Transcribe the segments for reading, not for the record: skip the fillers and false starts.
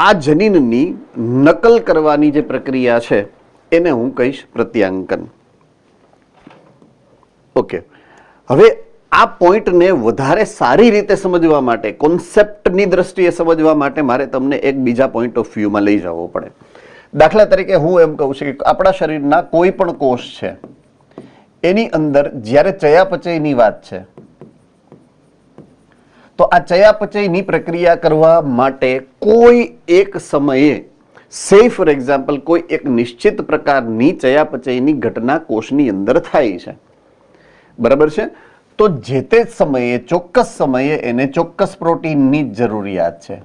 આ જનીનની નકલ કરવાની જે પ્રક્રિયા છે એને હું કહીશ પ્રત્યાંકન. ઓકે, હવે આ પોઈન્ટને વધારે સારી રીતે સમજવા માટે, કોન્સેપ્ટની દ્રષ્ટિએ સમજવા માટે મારે તમને એક બીજા પોઈન્ટ ઓફ વ્યૂમાં લઈ જવો પડે. દાખલા તરીકે હું એમ કહું છું કે આપણા શરીરના કોઈ પણ કોષ છે એની અંદર જ્યારે ચયાપચયની વાત છે તો આ ચયાપચયની પ્રક્રિયા કરવા માટે કોઈ એક સમયે, સે ફોર એક્ઝામ્પલ, કોઈ એક નિશ્ચિત પ્રકારની ચયાપચયની ઘટના કોષની અંદર થાય છે, બરાબર છે? તો જે તે સમયે, ચોક્કસ સમયે એને ચોક્કસ પ્રોટીનની જરૂરિયાત છે.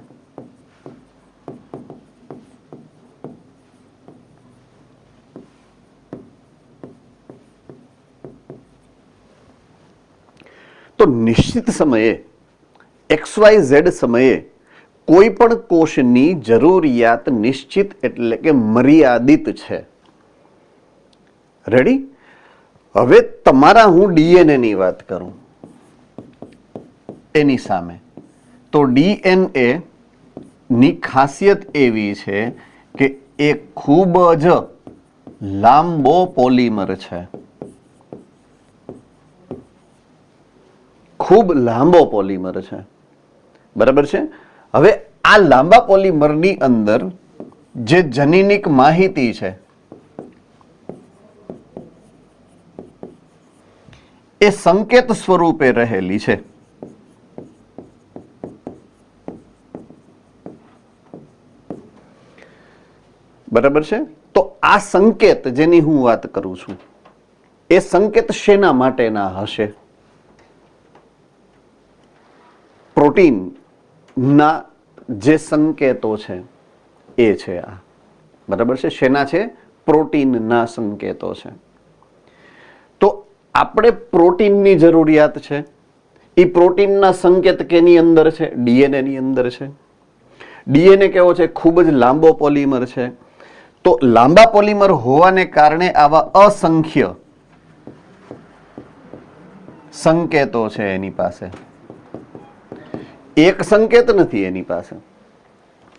તો નિશ્ચિત સમયે, XYZ સમયે કોઈ પણ કોષની જરૂરિયાત નિશ્ચિત એટલે કે મર્યાદિત છે. રેડી? હવે તમારા હું DNA ની વાત કરું એની સામે, તો DNA ની ખાસિયત એવી છે કે એ ખૂબ જ લાંબો પોલિમર છે. ખૂબ લાંબો પોલિમર છે, બરાબર છે? હવે આ લાંબા પોલિમરની અંદર જે જનીનિક માહિતી છે એ સંકેત સ્વરૂપે રહેલી છે. બરાબર છે? તો આ સંકેત જેની હું વાત કરું છું એ સંકેત શેના માટેના હશે? પ્રોટીનના જે સંકેતો છે એ છે આ, બરાબર છે? શેના છે? પ્રોટીનના સંકેતો છે. તો આપણે પ્રોટીનની જરૂરિયાત છે. એ પ્રોટીનના સંકેત કેની અંદર છે? DNA ની અંદર છે. DNA કેવો છે? ખૂબ જ લાંબો પોલિમર છે. તો લાંબા પોલિમર હોવાને કારણે આવા અસંખ્ય સંકેતો છે એની પાસે. એક સંકેત નથી એની પાસે,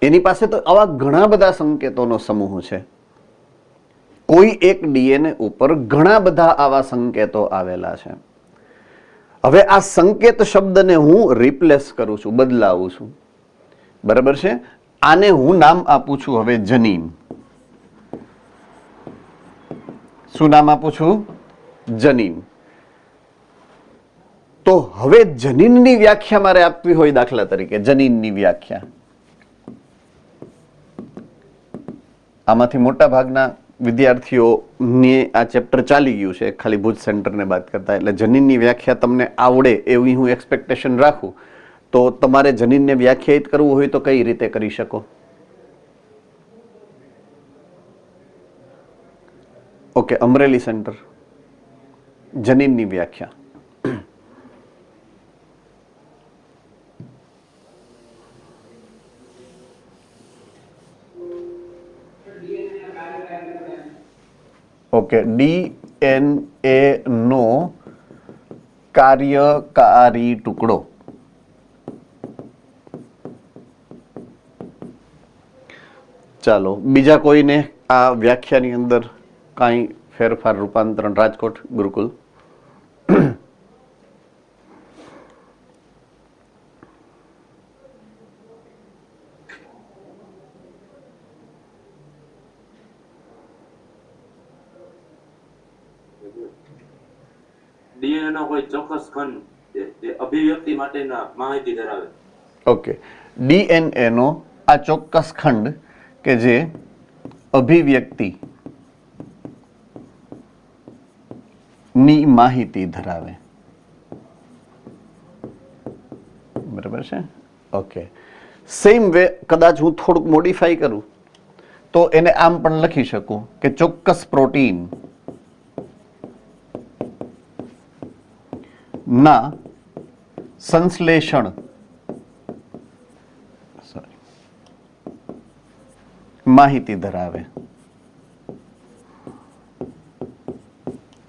એની પાસે તો આવા ઘણા બધા સંકેતોનો સમૂહ છે. કોઈ એક DNA ઉપર ઘણા બધા આવા સંકેતો આવેલા છે. હવે આ સંકેત શબ્દને હું રિપ્લેસ કરું છું, બદલાવું છું, બરાબર છે? આને હું નામ આપું છું હવે જનીન. શું નામ આપું છું? જનીન. તો હવે જનીનની વ્યાખ્યા મારે આપવી હોય, દાખલા તરીકે જનીનની વ્યાખ્યા, આમાંથી મોટા ભાગના વિદ્યાર્થીઓને આ ચેપ્ટર ચાલી ગયું છે, ખાલી ભુજ સેન્ટરને બાદ કરતા, એટલે જનીનની વ્યાખ્યા તમને આવડે એવી હું એક્સપેક્ટેશન રાખું. તો તમારે જનીનને વ્યાખ્યાયિત કરવું હોય તો કઈ રીતે કરી શકો? ઓકે, અમરેલી સેન્ટર, જનીનની વ્યાખ્યા. ઓકે, DNA નો કાર્યકારી ટુકડો. ચાલો, બીજા કોઈને આ વ્યાખ્યાની અંદર કાંઈ ફેરફાર, રૂપાંતરણ? રાજકોટ ગુરુકુલ. DNA નો કોઈ ચોક્કસ ખંડ એ અભિવ્યક્તિ માટેના માહિતી ધરાવે. ઓકે, DNA નો આ ચોક્કસ ખંડ કે જે અભિવ્યક્તિ ની માહિતી ધરાવે, બરાબર છે? ઓકે, સેમ વે કદાચ હું થોડુંક મોડિફાઈ કરું તો એને આમ પણ લખી શકું કે ચોક્કસ પ્રોટીન ના સંશ્લેષણ માહિતી ધરાવે.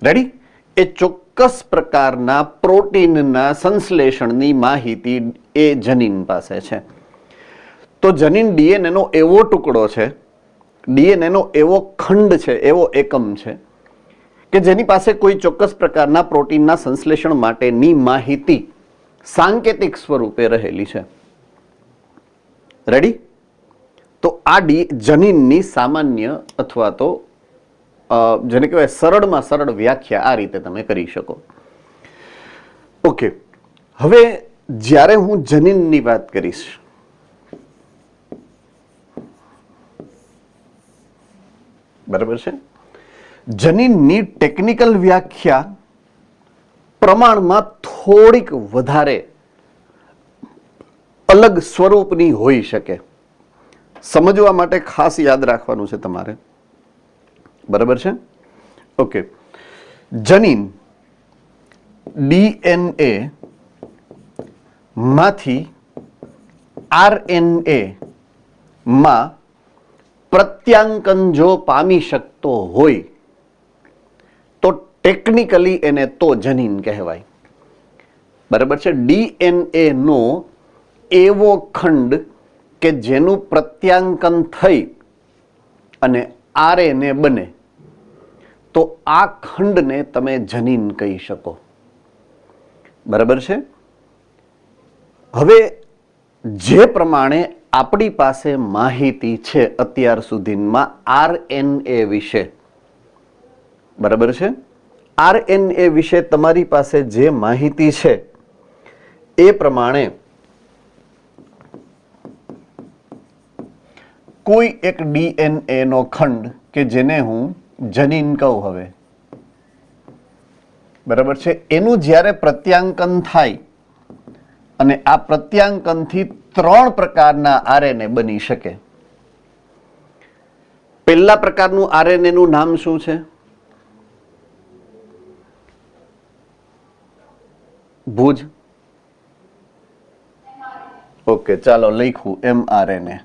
રેડી? એ ચોક્કસ પ્રકારના પ્રોટીનના સંશ્લેષણની માહિતી એ જનીન પાસે છે. તો જનીન ડીએનએ નો એવો ટુકડો છે, ડીએનએ નો એવો ખંડ છે, એવો એકમ છે કે જેની પાસે કોઈ ચોક્કસ પ્રકારના પ્રોટીનના સંશ્લેષણ માટેની માહિતી સાંકેતિક સ્વરૂપે રહેલી છે. રેડી? તો આ જનીનની સામાન્ય અથવા તો જેને કહેવાય સરળમાં સરળ વ્યાખ્યા આ રીતે તમે કરી શકો. ઓકે, હવે જ્યારે હું જનીનની વાત કરીશ, બરાબર છે, જનીનની ટેકનિકલ વ્યાખ્યા પ્રમાણમાં થોડીક વધારે અલગ સ્વરૂપની હોઈ શકે. સમજવા માટે ખાસ યાદ રાખવાનું છે તમારે, બરાબર છે? ઓકે, જનીન ડીએનએ માંથી આરએનએ માં પ્રત્યાંકન જો પામી શકતો હોય તો ટેકનિકલી એને તો જનીન કહેવાય. બરાબર છે? ડીએનએ નો એવો ખંડ કે જેનું પ્રત્યાંકન થઈ અને આરએનએ બને તો આ ખંડને તમે જનીન કહી શકો. બરાબર છે? હવે જે પ્રમાણે આપણી પાસે માહિતી છે અત્યાર સુધીમાં આરએનએ વિશે, બરાબર છે, આરએનએ વિશે તમારી પાસે જે માહિતી છે એ પ્રમાણે કોઈ એક ડીએનએ નો ખંડ કે જેને હું જનીન કહું હવે, બરાબર છે, એનું જ્યારે પ્રત્યાંકન થાય અને આ પ્રત્યાંકનથી 3 પ્રકારના આરએનએ બની શકે. પહેલા પ્રકારનું આરએનએ નું નામ શું છે? ભુજ? ઓકે, ચાલો લખ્યું એમઆરએનએ.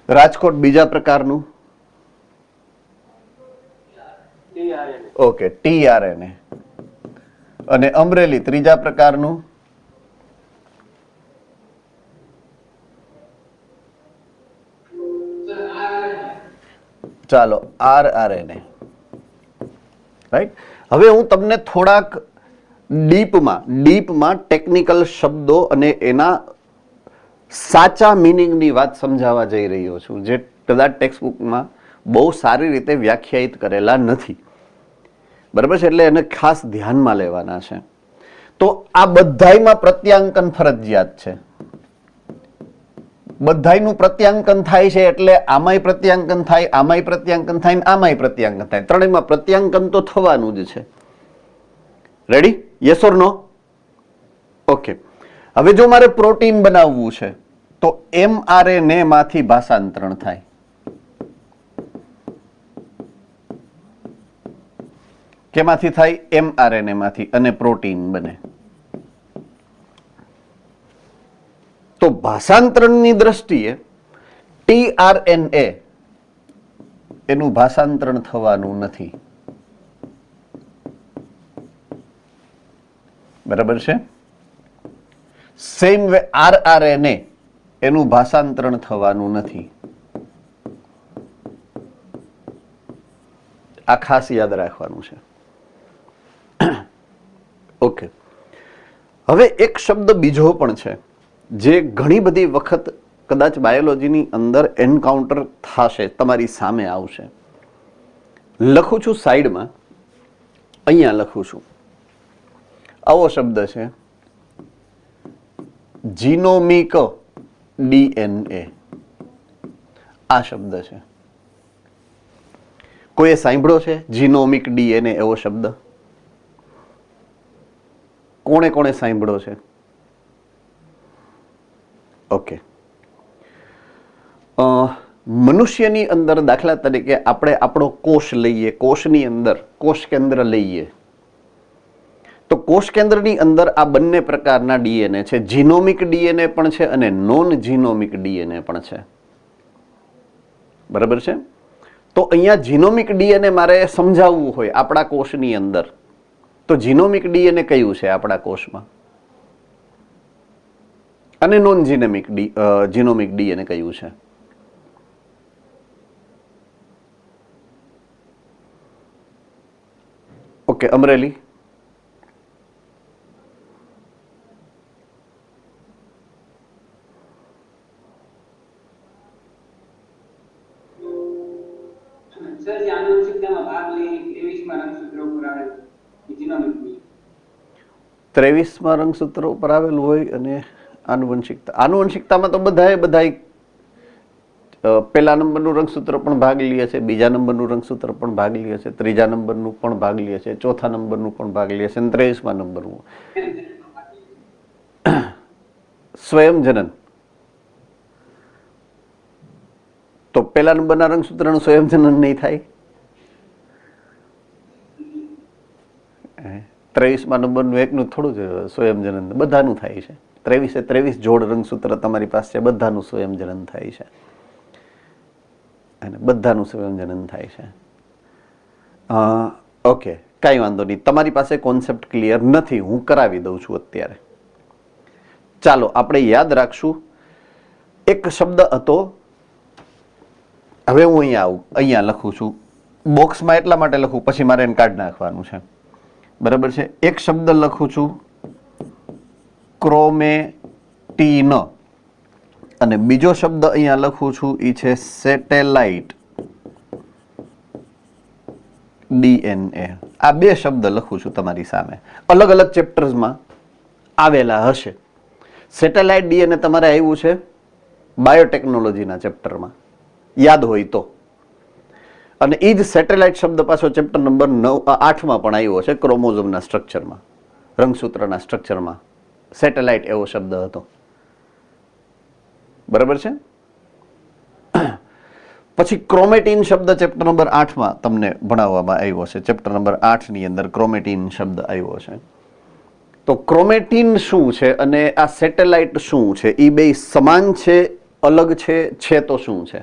રાજકોટ બીજા પ્રકારનું? Okay, tRNA. અને અમરેલી ત્રીજા પ્રકારનું? ચાલો આરઆરએનએ. રાઈટ? હવે હું તમને થોડાક ડીપમાં ટેકનિકલ શબ્દો અને એના સાચા મિનિંગની વાત સમજાવવા જઈ રહ્યો છું, જે કદાચ ટેક્સ્ટબુકમાં બહુ સારી રીતે વ્યાખ્યાયિત કરેલા નથી. બરાબર છે? એટલે એને ખાસ ધ્યાનમાં લેવાના છે. તો આ બધાયમાં પ્રત્યાંકન ફરજિયાત છે. બધાયનું પ્રત્યાંકન થાય છે એટલે આમાંય પ્રત્યાંકન થાય, આમાંય પ્રત્યાંકન થાય ને આમાંય પ્રત્યાંકન થાય. ત્રણેયમાં પ્રત્યાંકન તો થવાનું જ છે. Ready? Yes or no? Okay. હવે જો મારે પ્રોટીન બનાવવું છે તો એમઆરએનએ માંથી ભાષાંતરણ થાય. કેમાંથી થાય? એમઆરએનએ માંથી, અને પ્રોટીન બને. તો ભાષાંતરણની દ્રષ્ટિએ ટીઆરએનએ એનું ભાષાંતરણ થવાનું નથી. બરાબર છે? સેમ વે આરઆરએનએ એનું ભાષાંતરણ થવાનું નથી. આ ખાસ યાદ રાખવાનું છે. ઓકે, હવે એક શબ્દ બીજો પણ છે જે ઘણી બધી વખત કદાચ બાયોલોજીની અંદર એન્કાઉન્ટર થશે, તમારી સામે આવશે. લખું છું સાઈડમાં, અહીંયા લખું છું. આવો શબ્દ છે જીનોમિક ડીએનએ. આ શબ્દ છે. કોઈએ સાંભળ્યો છે જીનોમિક ડીએનએ એવો શબ્દ? કોણે કોણે સાંભળ્યો છે? ઓકે. મનુષ્યની અંદર દાખલા તરીકે આપણે આપણો કોષ લઈએ, કોષની અંદર કોષ કેન્દ્ર લઈએ તો કોષ કેન્દ્રની અંદર આ બંને પ્રકારના ડીએનએ છે. જીનોમિક ડીએનએ પણ છે અને નોન જીનોમિક ડીએનએ પણ છે. બરાબર છે? તો અહીંયા જીનોમિક ડીએનએ મારે સમજાવવું હોય આપણા કોષની અંદર, તો જીનોમિક ડીએનએ કયું છે આપણા કોષમાં? અને નોન જીનોમિક ડીએનએ કયું છે? ઓકે, અમરેલી. સર, જે આનુવંશિકતામાં ભાગ લઈ 23માં રંગસૂત્રો ઉપર આવેલ જીનોમિક ડી. 23માં રંગસૂત્ર ઉપર આવેલું હોય અને આનુવંશિકતામાં તો બધાય પહેલા નંબરનું રંગસૂત્ર પણ ભાગ લે છે, બીજા નંબરનું રંગસૂત્ર પણ ભાગ લે છે, ત્રીજા નંબરનું પણ ભાગ લે છે, ચોથા નંબરનું પણ ભાગ લે છે, અને 23માં નંબરનું સ્વયંજનન. તો પહેલા નંબરના રંગસૂત્રનું સ્વયંજનન નહીં થાય? 23માં નંબરનું એકનું થોડું જ સ્વયંજનન, બધાનું થાય છે. 23 જોડ રંગસૂત્ર તમારી પાસે છે, બધાનું સ્વયંજનન થાય છે અને બધાનું સ્વયંજનન થાય છે. ઓકે, કાંઈ વાંધો નહીં. તમારી પાસે કોન્સેપ્ટ ક્લિયર નથી, હું કરાવી દઉં છું અત્યારે. ચાલો આપણે યાદ રાખશું. એક શબ્દ હતો, હવે હું અહીંયા લખું છું બોક્સમાં, એટલા માટે લખું, પછી મારે એને કાઢી નાખવાનું છે, બરાબર છે. એક શબ્દ લખું છું ક્રોમેટીન, અને બીજો શબ્દ અહીંયા લખું છું એ છે સેટેલાઇટ ડીએનએ. આ બે શબ્દ લખું છું તમારી સામે, અલગ અલગ ચેપ્ટર્સમાં આવેલા હશે. સેટેલાઇટ ડીએનએ તમારે આવ્યું છે બાયોટેકનોલોજીના ચેપ્ટરમાં, યાદ હોય તો. અને એ જ સેટેલાઇટ શબ્દ પાછો ચેપ્ટર નંબર 8માં પણ આવ્યો છે, ક્રોમોઝોમના સ્ટ્રક્ચરમાં, રંગસૂત્રના સ્ટ્રક્ચરમાં સેટેલાઇટ એવો શબ્દ હતો, બરાબર છે. પછી ક્રોમેટીન શબ્દ ચેપ્ટર નંબર 8માં તમને ભણાવવામાં આવ્યો છે. ચેપ્ટર નંબર 8ની અંદર ક્રોમેટીન શબ્દ આવ્યો છે. તો ક્રોમેટીન શું છે અને આ સેટેલાઇટ શું છે? એ બે સમાન છે, અલગ છે તો શું છે?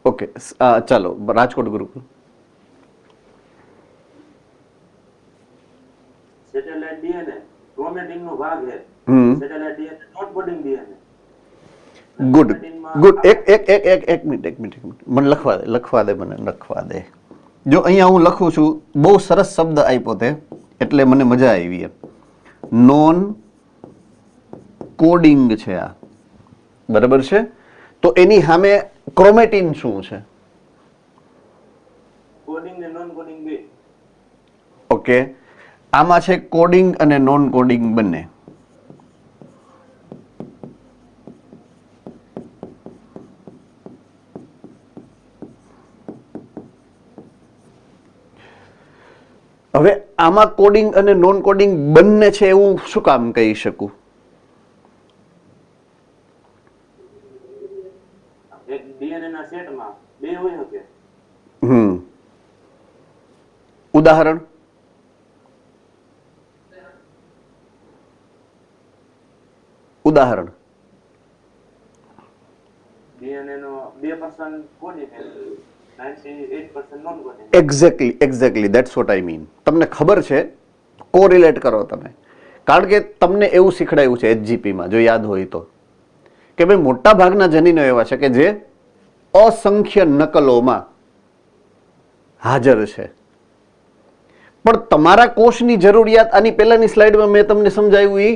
ઓકે, ચાલો Rajkot Gurukul. Satellite DNA chromatin નો ભાગ છે. Satellite DNA not coding DNA. Good. એક મિનિટ મને લખવા દે. જો અહીંયા હું લખું છું, બહુ સરસ શબ્દ આપ્યો તે, એટલે મને મજા આવી. નોન કોડિંગ છે આ, બરાબર છે. તો એની સામે ક્રોમેટીન શું છે? કોડિંગ ને નોન કોડિંગ બે. ઓકે, આમાં છે કોડિંગ અને નોન કોડિંગ બંને. હવે આમાં કોડિંગ અને નોન કોડિંગ બંને છે એવું શું કામ કહી શકું? એક ડીએનએ ના સેટમાં બે હોઈ શકે. ઉદાહરણ? ડીએનએ નો 2% કોડિંગ છે, 98% non coding. Exactly that's what I mean. તમને ખબર છે, કોરિલેટ કરો તમે, કારણ કે તમને એવું શીખડાયું છે એચજીપીમાં, જો યાદ હોય તો, કે ભાઈ મોટા ભાગના જનીનો એવા છે કે જે અસંખ્ય નકલોમાં હાજર છે. પણ તમારા કોષની જરૂરિયાત, આની પહેલાની સ્લાઇડમાં મેં તમને સમજાવ્યું, એ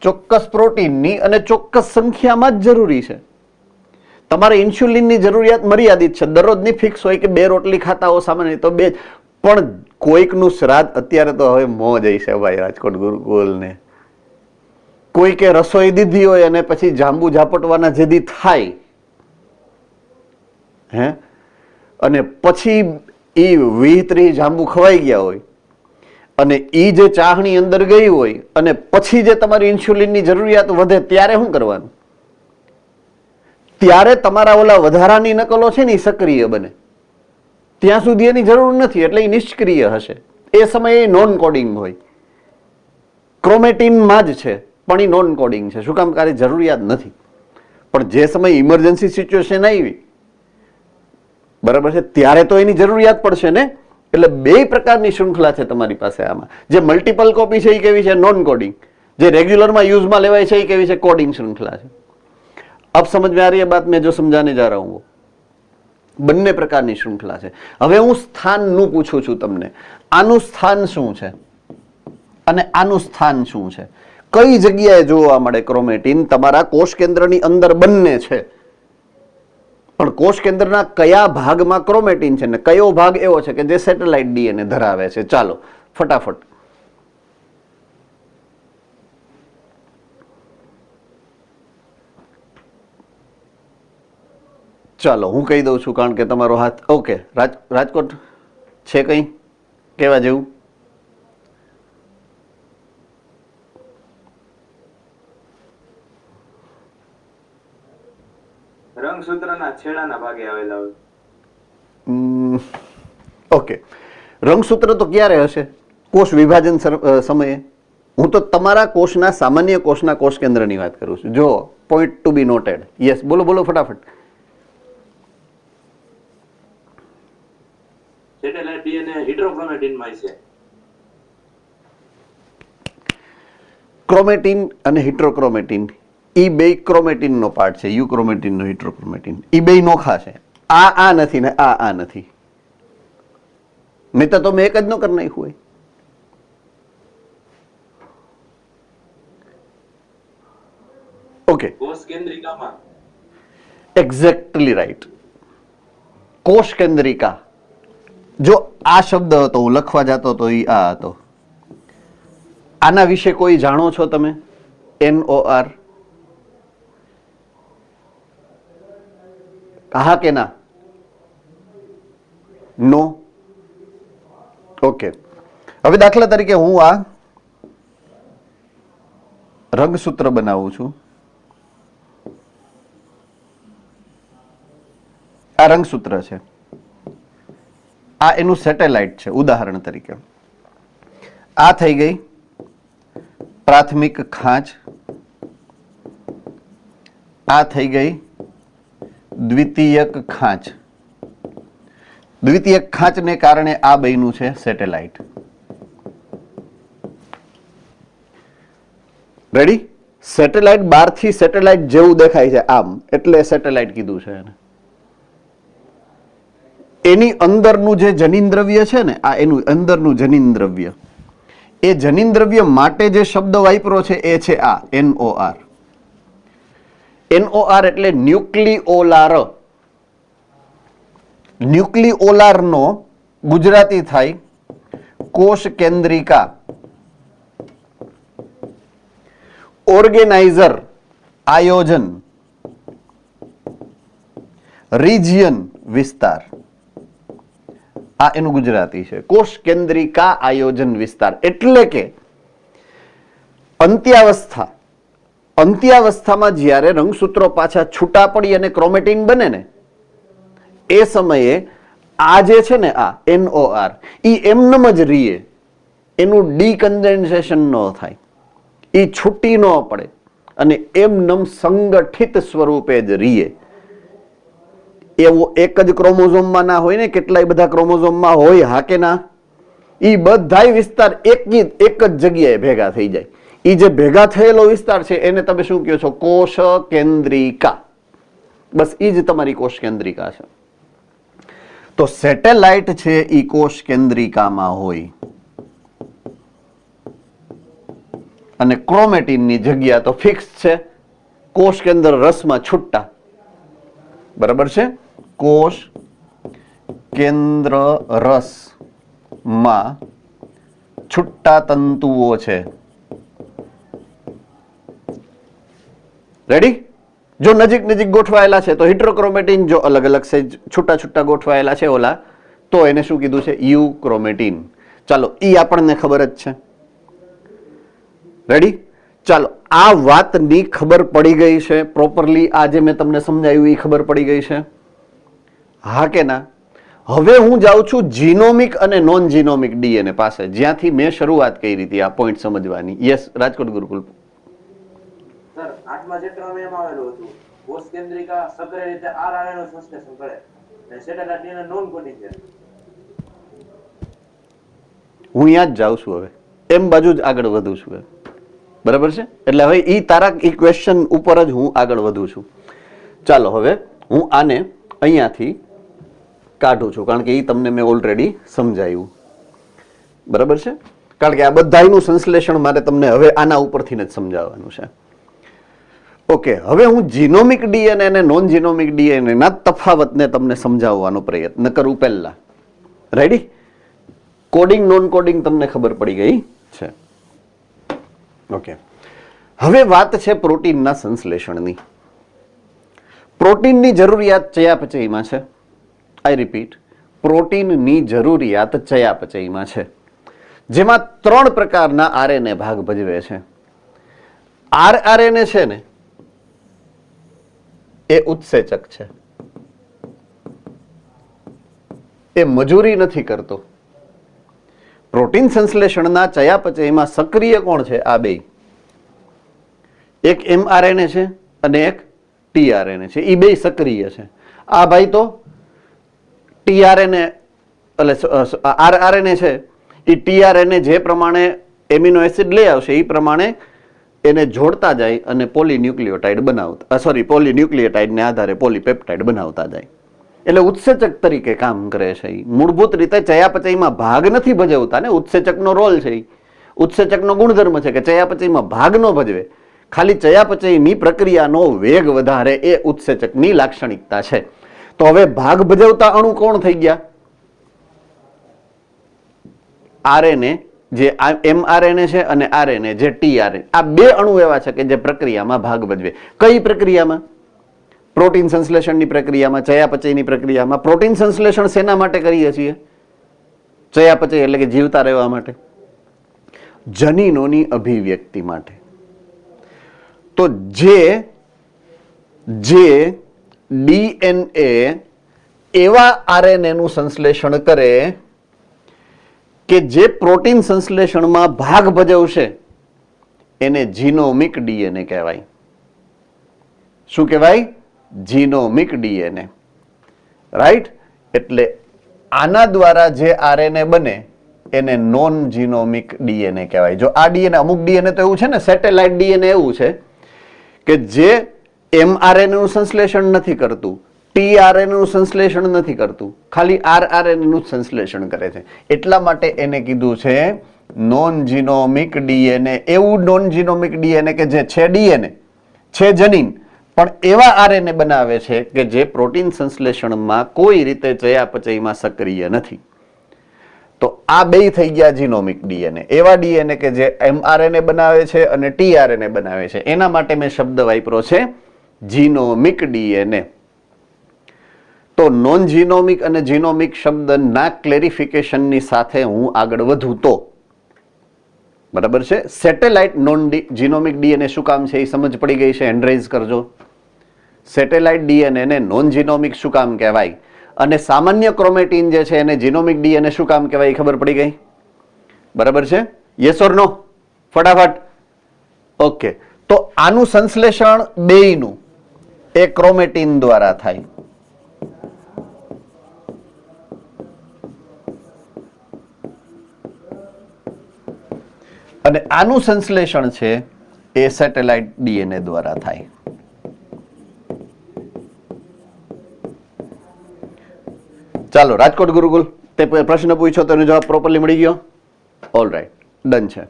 ચોક્કસ પ્રોટીનની અને ચોક્કસ સંખ્યામાં જ જરૂરી છે. તમારે ઇન્સ્યુલિનની જરૂરિયાત મર્યાદિત છે, દરરોજની ફિક્સ હોય કે 2 રોટલી ખાતા હો સામાન્ય તો 2. પણ કોઈકનું શ્રાદ્ધ, અત્યારે તો હવે મોજ છે ભાઈ રાજકોટ ગુરુકુલને, કોઈકે રસોઈ દીધી હોય અને પછી જાંબુ ઝાપટવાના જેદી થાય, અને પછી એ 20-30 જાંબુ ખવાઈ ગયા હોય, અને એ જે ચાહણી અંદર ગઈ હોય, અને પછી જે તમારી ઇન્સ્યુલિનની જરૂરિયાત વધે, ત્યારે શું કરવાનું? ત્યારે તમારા ઓલા વધારાની નકલો છે ને એ સક્રિય બને, ત્યાં સુધી એની જરૂર નથી, એટલે એ નિષ્ક્રિય હશે. એ સમયે નોન કોડિંગ હોય, ક્રોમેટીનમાં જ છે પણ એ નોન કોડિંગ છે. શું કામ? કારણ જરૂરિયાત નથી. પણ જે સમયે ઇમરજન્સી સિચ્યુએશન આવી, બરાબર છે, ત્યારે તો એની જરૂરિયાત પડશે ને. એટલે બે પ્રકારની શૃંખલા છે તમારી પાસે આમાં. જે મલ્ટિપલ કોપી છે એ કેવી છે? Non coding. જે રેગ્યુલરમાં યુઝમાં લેવાય છે એ કેવી છે? कोडिंग श्रृंखला है. अब समझ में आ रही है बात? मैं जो समझाने जा रहा हूं वो બંને પ્રકારની શૃંખલા છે. હવે હું સ્થાનનું પૂછું છું તમને, આનું સ્થાન શું છે અને આનું સ્થાન શું છે? કઈ જગ્યાએ જોવા મળે ક્રોમેટીન? તમારા કોષ કેન્દ્રની અંદર બંને છે, પણ કોષ કેન્દ્રના કયા ભાગમાં ક્રોમેટીન છે ને કયો ભાગ એવો છે કે જે સેટેલાઇટ ડીએનએ ધરાવે છે? ચાલો ફટાફટ. ચાલો હું કહી દઉં છું, કારણ કે તમારો હાથ ઓકે. રાજકોટ છે કંઈ કહેવા જેવું? રંગસૂત્રના છેડાના ભાગે આવેલા હોય. ઓકે, રંગસૂત્ર તો ક્યારે હશે? કોષ વિભાજન સમયે. હું તો તમારા કોષના સામાન્ય કોષના કોષ કેન્દ્રની વાત કરું છું. જો પોઈન્ટ ટુ બી નોટેડ. યસ, બોલો બોલો ફટાફટ. સેટેલાઇટ ડીએનએ હિટ્રોક્રોમેટિનમાં છે. ક્રોમેટીન અને હિટ્રોક્રોમેટીન એ બે ક્રોમેટીનનો પાર્ટ છે. યુક્રોમેટીન નો હિટ્રોક્રોમેટીન એ બે નોખા છે. આ નથી ને આ નથી. નહીં તો મેં એક જ ન કરી નાખ્યું હોય. ઓકે, કોષ કેન્દ્રિકામાં એક્ઝેક્ટલી રાઈટ. કોષ કેન્દ્રિકા. જો આ શબ્દ હતો, હું લખવા જતો તો એ આ હતો. આના વિશે કોઈ જાણો છો તમે? NOR? હા કે ના? નો? ઓકે. હવે દાખલા તરીકે હું આ રંગસૂત્ર બનાવું છું. આ રંગસૂત્ર છે, આ એનું સેટેલાઇટ છે. ઉદાહરણ તરીકે આ થઈ ગઈ પ્રાથમિક ખાંચ, આ થઈ ગઈ દ્વિતીયક ખાંચ. દ્વિતીયક ખાંચને કારણે આ બન્યું છે સેટેલાઇટ. રેડી? સેટેલાઇટ બહારથી સેટેલાઇટ જેવું દેખાય છે આમ, એટલે સેટેલાઇટ કીધું છે એને. એની અંદરનું જે જનીન દ્રવ્ય છે ને, આ એનું અંદરનું જનીન દ્રવ્ય, એ જનીન દ્રવ્ય માટે જે શબ્દ વાપરો છે એ છે આ NOR. NOR એટલે ન્યુક્લિઓલાર. ન્યુક્લિઓલાર નો ગુજરાતી થાય કોષ કેન્દ્રિકા. ઓર્ગેનાઇઝર, આયોજન, રિજિયન, વિસ્તાર. આ એનું ગુજરાતી છે. કોષ કેન્દ્રિકા આયોજન વિસ્તાર. એટલે કે અંત્યાવસ્થામાં જ્યારે રંગસૂત્રો પાછા છૂટા પડી અને ક્રોમેટીન બને ને એ સમયે આ જે છે ને આ NOR ઈ એમનેમ જ રીએ. એનું ડીકન્ડેન્સેશન ન થાય, ઈ છૂટી ન પડે અને એમનેમ સંગઠિત સ્વરૂપે જ રીએ. એવું એક જ ક્રોમોઝોમમાં ના હોય ને, કેટલાય બધા ક્રોમોઝોમમાં હોય. હા કે ના? ઈ બધાય વિસ્તાર એક જ જગ્યાએ ભેગા થઈ જાય. ઈ જે ભેગા થયેલો વિસ્તાર છે એને તમે શું કહો છો? કોષ કેન્દ્રિકા. બસ ઈ જ તમારી કોષ કેન્દ્રિકા છે. તો સેટેલાઇટ છે ઈ કોષ કેન્દ્રિકામાં હોય અને ક્રોમેટીનની જગ્યા તો ફિક્સ છે કોષ કેન્દ્ર રસમાં છૂટા. બરાબર છે? કોષ કેન્દ્ર રસમાં છૂટા તંતુઓ છે. રેડી? જો નજીક નજીક ગોઠવાયેલા છે તો હિટ્રોક્રોમેટીન, જો અલગ અલગ છે છૂટા છૂટા ગોઠવાયેલા છે ઓલા તો એને શું કીધું છે? યુક્રોમેટીન. ચાલો ઈ આપણને ખબર જ છે. રેડી? ચાલો આ વાતની ખબર પડી ગઈ છે પ્રોપરલી? આજે મેં તમને સમજાવ્યું એ ખબર પડી ગઈ છે? હા કે ના? હવે હું જાઉં છું જીનોમિક અને નોન જીનોમિક ડીએનએ પાસે, જ્યાંથી મેં શરૂઆત કરી હતી આ પોઈન્ટ સમજવાની. યસ, રાજકોટ ગુરુકુલ. સર 8મા ચેપ્ટરમાં એમ આવેલું હતું કોષ કેન્દ્રિકા સક્રિય રીતે RNA નું સંશ્લેષણ કરે અને સેટેલાઇટ ડીએનએ નોન કોડિંગ છે. હું અહીંયા જ જાઉં છું, હવે એમ બાજુ જ આગળ વધું છું એમ. બરાબર છે? એટલે હવે ઈ તારા ઈ ક્વેશ્ચન ઉપર જ હું આગળ વધું છું. ચાલો હવે હું આને અહીંયાથી કાઢું છું, કારણ કે એ તમને મેં ઓલરેડી સમજાવ્યું. બરાબર છે? કારણ કે આ બધાનું સંશ્લેષણ મારે તમને હવે આના ઉપરથી જ સમજાવવાનું છે. ઓકે, હવે હું જીનોમિક ડીએનએ અને નોન જીનોમિક ડીએનએ ના તફાવતને તમને સમજાવવાનો પ્રયત્ન કરું પહેલા. રેડી? કોડિંગ નોન કોડિંગ તમને ખબર પડી ગઈ છે. ઓકે, હવે વાત છે પ્રોટીનના સંશ્લેષણની. પ્રોટીનની જરૂરિયાત ચયાપચયમાં છે. આઈ રિપીટ, પ્રોટીનની જરૂરિયાત ચયાપચયમાં છે, જેમાં 3 પ્રકારના આરએનએ ભાગ ભજવે છે. આરઆરએનએ છે ને એ ઉત્સેચક છે, એ મજૂરી નથી કરતો. પ્રોટીન સંશ્લેષણના ચયાપચયમાં સક્રિય કોણ છે? આ બે, એક એમઆરએનએ છે અને એક ટીઆરએનએ છે. એ બે સક્રિય છે. આ ભાઈ તો ટીઆરએનએ એટલે આરઆરએનએ છે, એ ટીઆરએનએ જે પ્રમાણે એમિનો એસિડ લઈ આવશે એ પ્રમાણે એને જોડતા જાય અને પોલીન્યુક્લિયોટાઇડ બનાવતા પોલીન્યુક્લિયોટાઇડને આધારે પોલીપેપ્ટાઇડ બનાવતા જાય. એટલે ઉત્સેચક તરીકે કામ કરે છે. મૂળભૂત રીતે ચયાપચયમાં ભાગ નથી ભજવતા ને, ઉત્સેચકનો રોલ છે. ઉત્સેચકનો ગુણધર્મ છે કે ચયાપચયમાં ભાગ ન ભજવે, ખાલી ચયાપચયની પ્રક્રિયાનો વેગ વધારે, એ ઉત્સેચકની લાક્ષણિકતા છે. તો હવે ભાગ ભજવતા અણુ કોણ થઈ ગયા? આરએનએ જે એમઆરએનએ છે અને આરએનએ જે ટીઆરએનએ. આ બે અણુ એવા છે કે જે પ્રક્રિયામાં ભાગ ભજવે. કઈ પ્રક્રિયામાં? પ્રોટીન સંશ્લેષણની પ્રક્રિયામાં, ચયાપચયની પ્રક્રિયામાં. પ્રોટીન સંશ્લેષણ શેના માટે કરીએ છીએ? ચયાપચય એટલે કે જીવતા રહેવા માટે, જનીનોની અભિવ્યક્તિ માટે. તો જે ડીએનએ એવા આરએનએ નું સંશ્લેષણ કરે કે જે પ્રોટીન સંશ્લેષણમાં ભાગ ભજવશે, એને જીનોમિક ડીએનએ કહેવાય. શું કહેવાય? જીનોમિક ડીએનએ. રાઈટ? એટલે આના દ્વારા જે આરએનએ બને એને નોન જીનોમિક ડીએનએ કહેવાય. જો આ ડીએનએ, અમુક ડીએનએ તો એવું છે ને, સેટેલાઇટ ડીએનએ એવું છે કે જે એમઆરએનએ નું સંશ્લેષણ નથી કરતું, ટીઆરએનએ નું સંશ્લેષણ નથી કરતું, ખાલી આરઆરએનએ નું સંશ્લેષણ કરે છે. એટલા માટે એને કીધું છે નોન જીનોમિક ડીએનએ. એવું નોન જીનોમિક ડીએનએ કે જે છે ડીએનએ, છે જનીન, પણ એવા આરએનએ બનાવે છે કે જે પ્રોટીન સંશ્લેષણમાં કોઈ રીતે ચયાપચયમાં સક્રિય નથી. તો આ બે થઈ ગયા જીનોમિક ડીએનએ. એવા ડીએનએ કે જે એમઆરએનએ બનાવે છે અને ટીઆરએનએ બનાવે છે. એના માટે મેં શબ્દ વાપર્યો છે જીનોમિક ડીએનએ. તો નોન જીનોમિક અને જીનોમિક શબ્દના ક્લેરિફિકેશનની સાથે હું આગળ વધું તો, બરાબર છે? સેટેલાઇટ નોન જીનોમિક ડીએનએ શું કામ છે એ સમજ પડી ગઈ છે? હેન્ડ રેઝ કરજો. સેટેલાઇટ ડીએનએ ને નોન જીનોમિક શું કામ કહેવાય, અને સામાન્ય ક્રોમેટીન જે છે એને જીનોમિક ડીએનએ શું કામ કહેવાય ખબર પડી ગઈ? બરાબર છે? યસ ઓર નો? ફટાફટ. ઓકે, તો આનું સંશ્લેષણ બેયનું એ ક્રોમેટીન દ્વારા થાય. અને આનું સંશ્લેષણ છે એ સેટેલાઇટ ડીએનએ દ્વારા થાય. ચાલો, રાજકોટ ગુરુકુલ, તે પ્રશ્ન પૂછ્યો તો એનો જવાબ પ્રોપરલી મળી ગયો? ઓલ રાઈટ, ડન છે.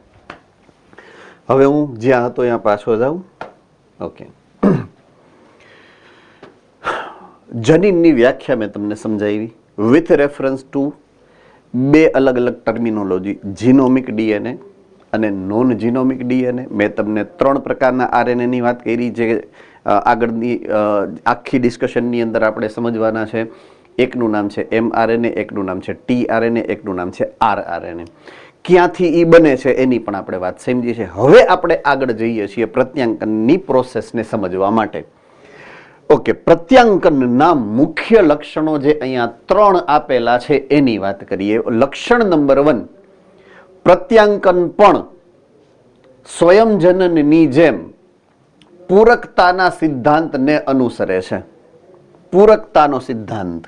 હવે હું જ્યાં હતો ત્યાં પાછો જાઉં. ઓકે, જનીનની વ્યાખ્યા મેં તમને સમજાવી વિથ રેફરન્સ ટુ બે અલગ અલગ ટર્મિનોલોજી, જીનોમિક ડીએનએ અને નોન જીનોમિક ડીએનએ. મેં તમને 3 પ્રકારના આરએનએ ની વાત કરી, જે આગળની આખી ડિસ્કશનની અંદર આપણે સમજવાના છે. એકનું નામ છે એમઆરએનએ, એકનું નામ છે ટીઆરએનએ, એકનું નામ છે આરઆરએનએ. ક્યાંથી ઈ બને છે એની પણ આપણે વાત સમજી છે. હવે આપણે આગળ જઈએ છીએ પ્રત્યાંકનની પ્રોસેસને સમજવા માટે. ઓકે, પ્રત્યાંકનના મુખ્ય લક્ષણો જે અહીંયા 3 આપેલા છે એની વાત કરીએ. લક્ષણ નંબર 1, પ્રત્યાંકન પણ સ્વયંજનનની જેમ પૂરકતાના સિદ્ધાંતને અનુસરે છે. પૂરકતાનો સિદ્ધાંત.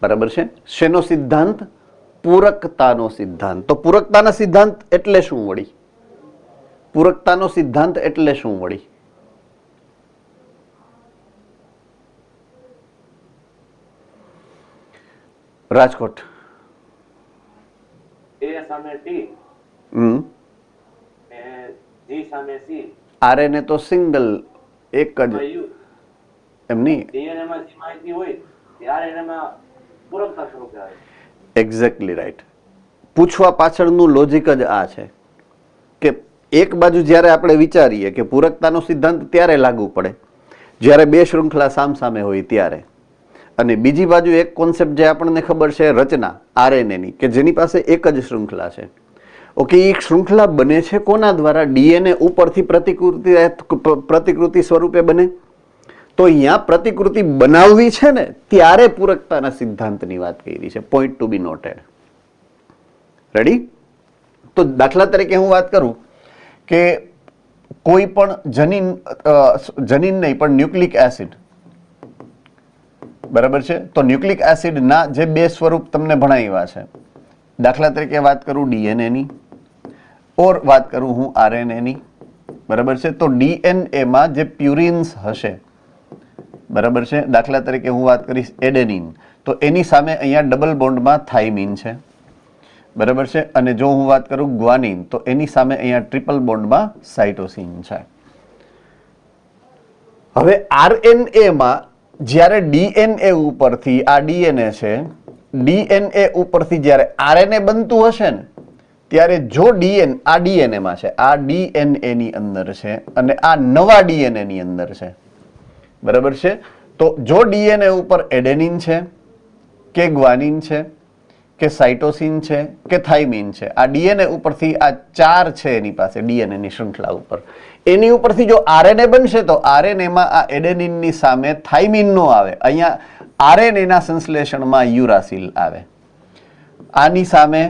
બરાબર છે. શેનો સિદ્ધાંત? પૂરકતાનો સિદ્ધાંત. તો પૂરકતાના સિદ્ધાંત એટલે શું વળી? પૂરકતાનો સિદ્ધાંત એટલે શું વળી? રાજકોટ. A સામે T હમ ને G સામે C આરએનએ તો સિંગલ એક જ U એમની DNA માં જે માહિતી હોય ત્યારે એનામાં પૂરકતા સ્વરૂપે આવે. Exactly right. પૂછવા પાછળનું લોજિક જ આ છે કે એક બાજુ જ્યારે આપણે વિચારીએ કે પૂરકતાનો સિદ્ધાંત ત્યારે લાગુ પડે જ્યારે બે શૃંખલા સામસામે હોય ત્યારે, અને બીજી બાજુ એક કોન્સેપ્ટ જે આપણને ખબર છે રચના આરએનએની, કે જેની પાસે એક જ શૃંખલા છે. ઓકે, એ શૃંખલા બને છે કોના દ્વારા? ડીએનએ ઉપરથી પ્રતિકૃતિ સ્વરૂપે બને. તો અહીંયા પ્રતિકૃતિ બનાવવી છે ને ત્યારે પૂરકતાના સિદ્ધાંતની વાત કરી છે. પોઈન્ટ ટુ બી નોટેડ. રેડી? તો દાખલા તરીકે હું વાત કરું કે કોઈ પણ જનીન નહીં પણ ન્યુક્લિક એસિડ, બરાબર છે. તો ન્યુક્લિક એસિડના જે બે સ્વરૂપ તમને ભણાવ્યા છે, દાખલા તરીકે વાત કરું ડીએનએની ઓર વાત કરું હું આરએનએની, બરાબર છે. તો ડીએનએમાં જે પ્યુરિન્સ હશે, બરાબર છે, દાખલા તરીકે હું વાત કરીશ એડેનિન, તો એની સામે અહીંયા ડબલ બોન્ડમાં થાઇમિન છે, બરાબર છે. અને જો હું વાત કરું ગ્વાનિન, તો એની સામે અહીંયા ટ્રિપલ બોન્ડમાં સાઇટોસિન છે. હવે આરએનએમાં જ્યારે ડીએનએ ઉપરથી આ ડીએનએ છે, ડીએનએ ઉપરથી જ્યારે આરએનએ બનતું હશે ને ત્યારે જો આ ડીએનએમાં છે, આ ડીએનએ ની અંદર છે અને આ નવા ડીએનએ ની અંદર છે, બરાબર છે. તો જો ડીએનએ ઉપર એડેનિન છે કે ગ્વાનિન છે કે સાઇટોસિન છે કે થાઇમિન છે, આ ડીએનએ ઉપરથી આ ચાર છે એની પાસે ડીએનએ ની શૃંખલા ઉપર, એની ઉપરથી જો આરએનએ બનશે તો આરએનએમાં આ એડેનિનની સામે થાઇમિન નો આવે, અહીંયા આરએનએના સંશ્લેષણમાં યુરાસિલ આવે, આની સામે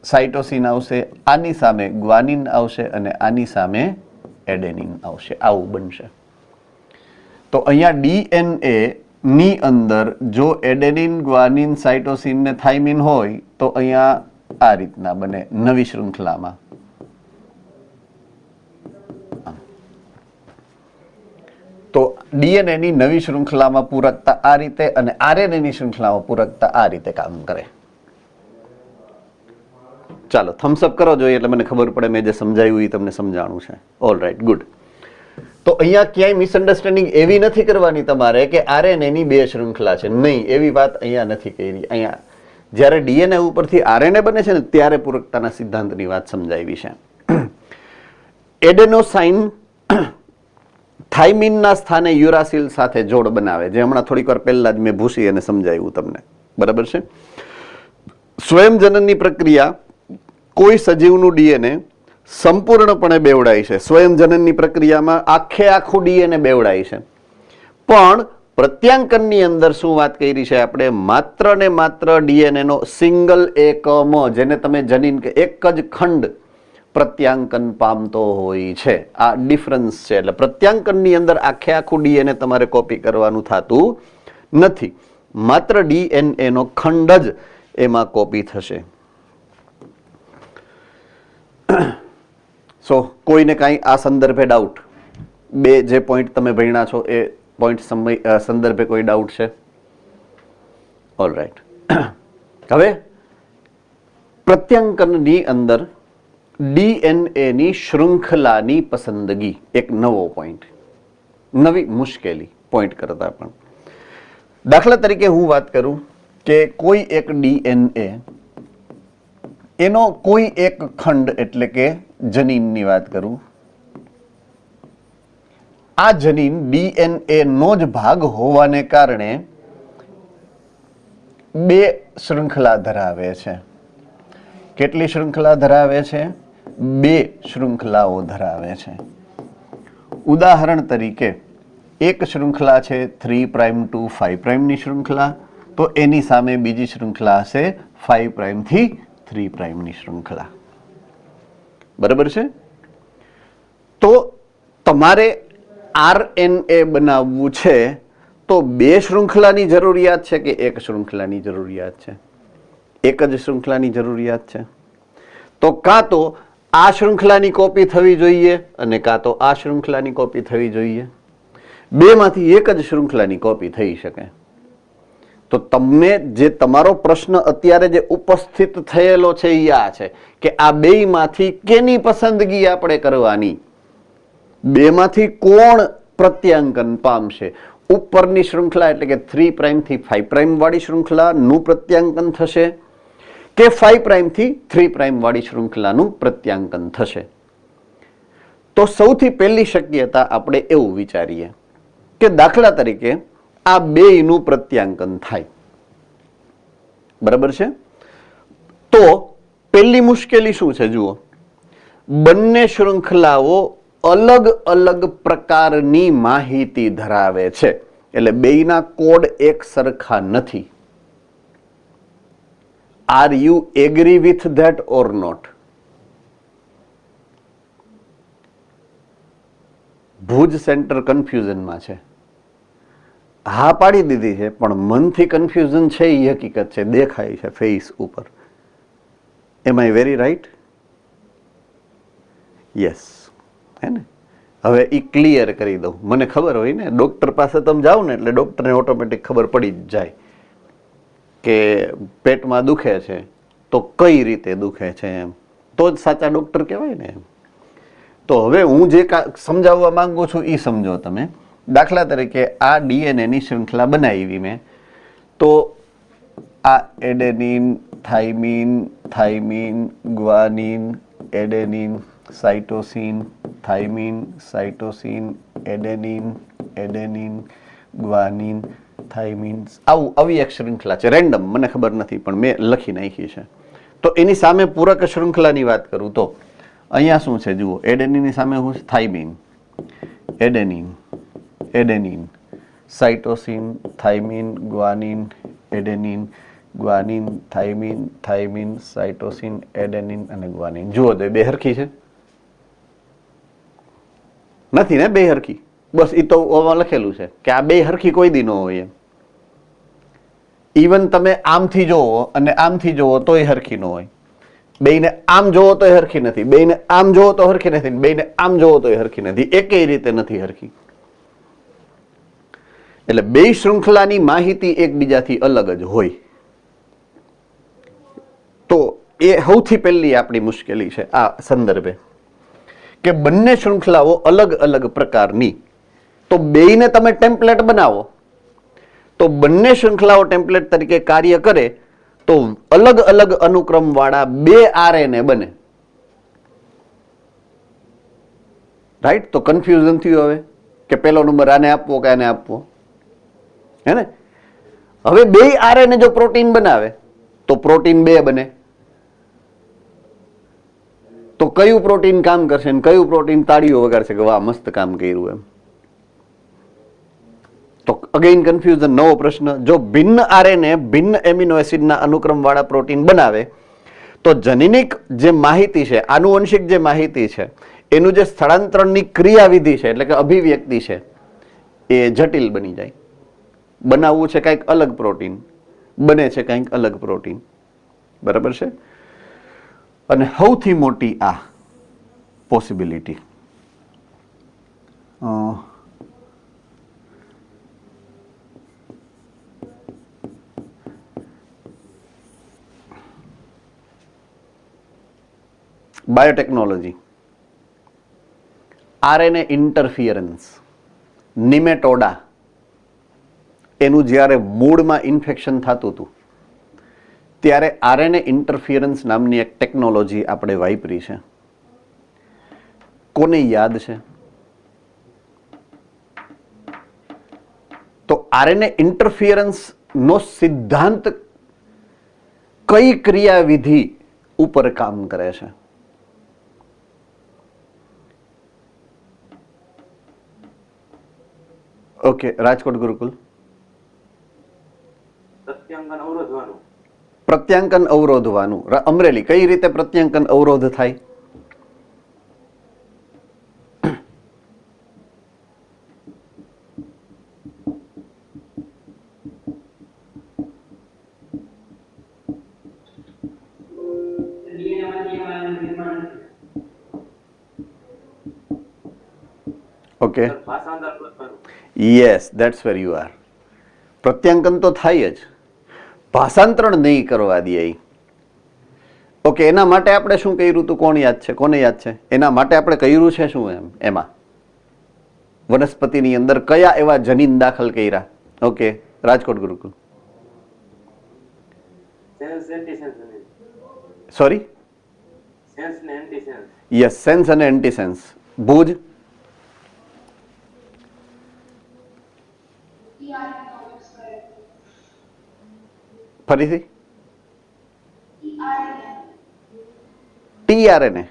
સાઇટોસિન આવશે, આની સામે ગ્વાનિન આવશે અને આની સામે એડેનિન આવશે. આવું બનશે. તો અહીંયા ડીએનએ ની અંદર જો એડેનિન, ગ્વાનિન, સાઇટોસિન ને થાઇમિન હોય તો અહીંયા આ રીતના બને નવી શૃંખલામાં. તો ડીએનએ ની નવી શૃંખલામાં પૂરકતા આ રીતે અને આરએનએ ની શૃંખલામાં પૂરકતા આ રીતે કામ કરે. ચાલો થમ્સઅપ કરો જોઈએ એટલે મને ખબર પડે મેં જે સમજાવ્યું એ તમને સમજાણું છે. All right, good. તો અહીંયા ક્યાંય મિસઅન્ડરસ્ટેન્ડિંગ એવી નથી કરવાની તમારે કે આરએનએ ની બે શૃંખલા છે, નહીં, એવી વાત અહીંયા નથી કરી. અહીંયા જ્યારે ડીએનએ ઉપરથી આરએનએ બને છે ને ત્યારે પૂરકતાના સિદ્ધાંતની વાત સમજાવી છે. એડેનોસાઇન થાઇમિનના સ્થાને યુરાસિલ સાથે જોડ બનાવે, જે હમણાં થોડીક વાર પહેલા જ મેં ભૂસી અને સમજાવ્યું તમને, બરાબર છે. સ્વયંજનનની પ્રક્રિયા કોઈ સજીવનું ડીએનએ સંપૂર્ણપણે બેવડાય છે. સ્વયંજનનની પ્રક્રિયામાં આખું ડીએનએ બેવડાય છે, પણ પ્રત્યાંકનની અંદર શું વાત કરી છે આપણે? માત્ર ને માત્ર ડીએનએ નો સિંગલ એકમ, જેને તમે જનીન કે એક જ ખંડ પ્રત્યાંકન પામતો હોય છે. આ ડિફરન્સ છે. એટલે પ્રત્યાંકનની અંદર આખું ડીએનએ તમારે કોપી કરવાનું થતું નથી, માત્ર ડીએનએ નો ખંડ જ એમાં કોપી થશે. સો કોઈને કાંઈ આ સંદર્ભે ડાઉટ? બે જે પોઈન્ટ તમે ભણ્યા છો એ પોઈન્ટ સંદર્ભે કોઈ ડાઉટ છે? All right. હવે પ્રત્યાંકનની અંદર ડીએનએ ની શૃંખલાની પસંદગી એક નવો પોઈન્ટ, નવી મુશ્કેલી પોઈન્ટ કરતા પણ. દાખલા તરીકે હું વાત કરું કે કોઈ એક ડીએનએ એનો કોઈ એક ખંડ એટલે કે જનીનની વાત કરું, આ જનીન ડીએનએ નો જ ભાગ હોવાને કારણે બે શૃંખલા ધરાવે છે. કેટલી શૃંખલા ધરાવે છે? બે શૃંખલાઓ ધરાવે છે. ઉદાહરણ તરીકે એક શૃંખલા છે 3' to 5' ની શૃંખલા, તો એની સામે બીજી શૃંખલા હશે 5' થી 3' ની શૃંખલા, બરાબર છે. તો તમારે આરએનએ બનાવવું છે તો બે શૃંખલાની જરૂરિયાત છે કે એક શૃંખલાની જરૂરિયાત છે? એક જ શૃંખલાની જરૂરિયાત છે. તો કાં તો આ શૃંખલાની કોપી થવી જોઈએ અને કાં તો આ શૃંખલાની કોપી થવી જોઈએ. બેમાંથી એક જ શૃંખલાની કોપી થઈ શકે. તો તમને જે તમારો પ્રશ્ન અત્યારે જે ઉપસ્થિત થયેલો છે એ આ છે કે આ બેમાંથી કેની પસંદગી આપણે કરવાની? બેમાંથી કોણ પ્રત્યાંકન પામશે? ઉપરની શૃંખલા એટલે કે 3' થી 5' વાળી શૃંખલાનું પ્રત્યાંકન થશે કે 5' થી 3' વાળી શૃંખલાનું પ્રત્યાંકન થશે? તો સૌથી પહેલી શક્યતા આપણે એવું વિચારીએ કે દાખલા તરીકે આ બેયનું પ્રત્યાંકન થાય. બરાબર છે? તો પહેલી મુશ્કેલી શું છે? જુઓ, બંને શૃંખલાઓ અલગ અલગ પ્રકારની માહિતી ધરાવે છે. એટલે બેયના કોડ એક સરખા નથી. Are you agree with that or not? Bhuj centre કન્ફ્યુઝનમાં છે. હા પાડી દીધી છે, પણ મનથી કન્ફ્યુઝન છે એ હકીકત છે, દેખાય છે ફેસ ઉપર. એમ આઈ વેરી રાઈટ? યસ, હે ને? હવે એ ક્લિયર કરી દઉં. મને ખબર હોય ને, ડોક્ટર પાસે તમે જાઓ ને એટલે ડોક્ટરને ઓટોમેટિક ખબર પડી જ જાય કે પેટમાં દુખે છે તો કઈ રીતે દુખે છે, એમ તો જ સાચા ડોક્ટર કહેવાય ને. એમ તો હવે હું જે સમજાવવા માંગુ છું એ સમજો તમે. દાખલા તરીકે આ ડીએનએની શૃંખલા બનાવી મેં, તો આ adenine, thiamine, thiamine, guanine, adenine, cytosine, thiamine, cytosine, adenine, adenine, guanine, thiamine, આવી એક શૃંખલા છે. રેન્ડમ, મને ખબર નથી પણ મેં લખી નાખી છે. તો એની સામે પૂરક શૃંખલાની વાત કરું તો અહીંયા શું છે? જુઓ, એડેનિનની સામે શું છે? Thiamine, adenine, adenine, cytosine, thiamine, guanine, adenine, guanine, thiamine, thiamine, cytosine, adenine અને ગ્વાનિન. જુઓ તો બે હરખી છે? નથી ને બે હરખી? બસ એ તો લખેલું છે કે આ બે હરખી કોઈ દી ન હોય. એમ ઇવન તમે આમથી જોવો અને આમથી જોવો તોય હરખી ન હોય. બેયને આમ જોવો તોય હરખી નથી, બેયને આમ જોવો તો હરખી નથી, બેયને આમ જોવો તોય હરખી નથી. એકેય રીતે નથી હરખી. એટલે બે શૃંખલાની માહિતી એકબીજાથી અલગ જ હોય. તો એ સૌથી પહેલી આપણી મુશ્કેલી છે આ સંદર્ભે, કે બંને શૃંખલાઓ અલગ અલગ પ્રકારની. તો બેયને તમે ટેમ્પલેટ બનાવો તો બંને શૃંખલાઓ ટેમ્પલેટ તરીકે કાર્ય કરે તો અલગ અલગ અનુક્રમ વાળા બે આરએનએ બને. રાઈટ? તો કન્ફ્યુઝન થયું હવે કે પેલો નંબર આને આપવો કે આને આપવો, હે ને? હવે બે આરએનએ જો પ્રોટીન બનાવે તો પ્રોટીન બે બને. તો કયું પ્રોટીન કામ કરશે ને કયું પ્રોટીન તાળીઓ વગાડશે કે વાહ મસ્ત કામ કર્યું? એમ તો અગેઇન કન્ફ્યુઝન, નવો પ્રશ્ન. જો ભિન્ન આરએનએ ભિન્ન એમિનો એસિડના અનુક્રમ વાળા પ્રોટીન બનાવે તો જનીનિક જે માહિતી છે, આનુવંશિક જે માહિતી છે, એનું જે સ્થળાંતરણની ક્રિયાવિધિ છે એટલે કે અભિવ્યક્તિ છે એ જટિલ બની જાય. બનાવવું છે કંઈક અલગ પ્રોટીન, બને છે કંઈક અલગ પ્રોટીન. બરાબર છે? અને સૌથી મોટી આ પોસિબિલિટી બાયોટેકનોલોજી, આરએનએ ઇન્ટરફિયરન્સ, નિમેટોડા, એનું જ્યારે મૂળમાં ઇન્ફેક્શન થતું હતું ત્યારે આરએનએ ઇન્ટરફિયરન્સ નામની એક ટેકનોલોજી આપણે વાપરી છે. કોને યાદ છે? તો આરએનએ ઇન્ટરફિયરન્સ નો સિદ્ધાંત કઈ ક્રિયાવિધિ ઉપર કામ કરે છે? ઓકે, રાજકોટ ગુરુકુલ. પ્રત્યાંકન અવરોધવાનું. પ્રત્યાંકન અવરોધવાનું. અમરેલી, કઈ રીતે પ્રત્યાંકન અવરોધ થાય? ઓકે, ભાષાંતર કરવાનું. Yes, that's where you are. પ્રત્યાંકન તો થાય જ, ભાષાંતરણ નહીં કરવા દે. ઓકે, એના માટે આપણે શું કર્યું હતું? કોણ યાદ છે? કોને યાદ છે? એના માટે આપણે કર્યું છે શું? એમાં વનસ્પતિની અંદર કયા એવા જનીન દાખલ કર્યા? ઓકે, રાજકોટ ગુરુકુલ. સેન્સ એન્ટીસેન્સ અને સોરી, સેન્સ ને એન્ટીસેન્સ. યસ, સેન્સ અને એન્ટીસેન્સ. ભુજ, ફરીથી ટીઆરએનએ.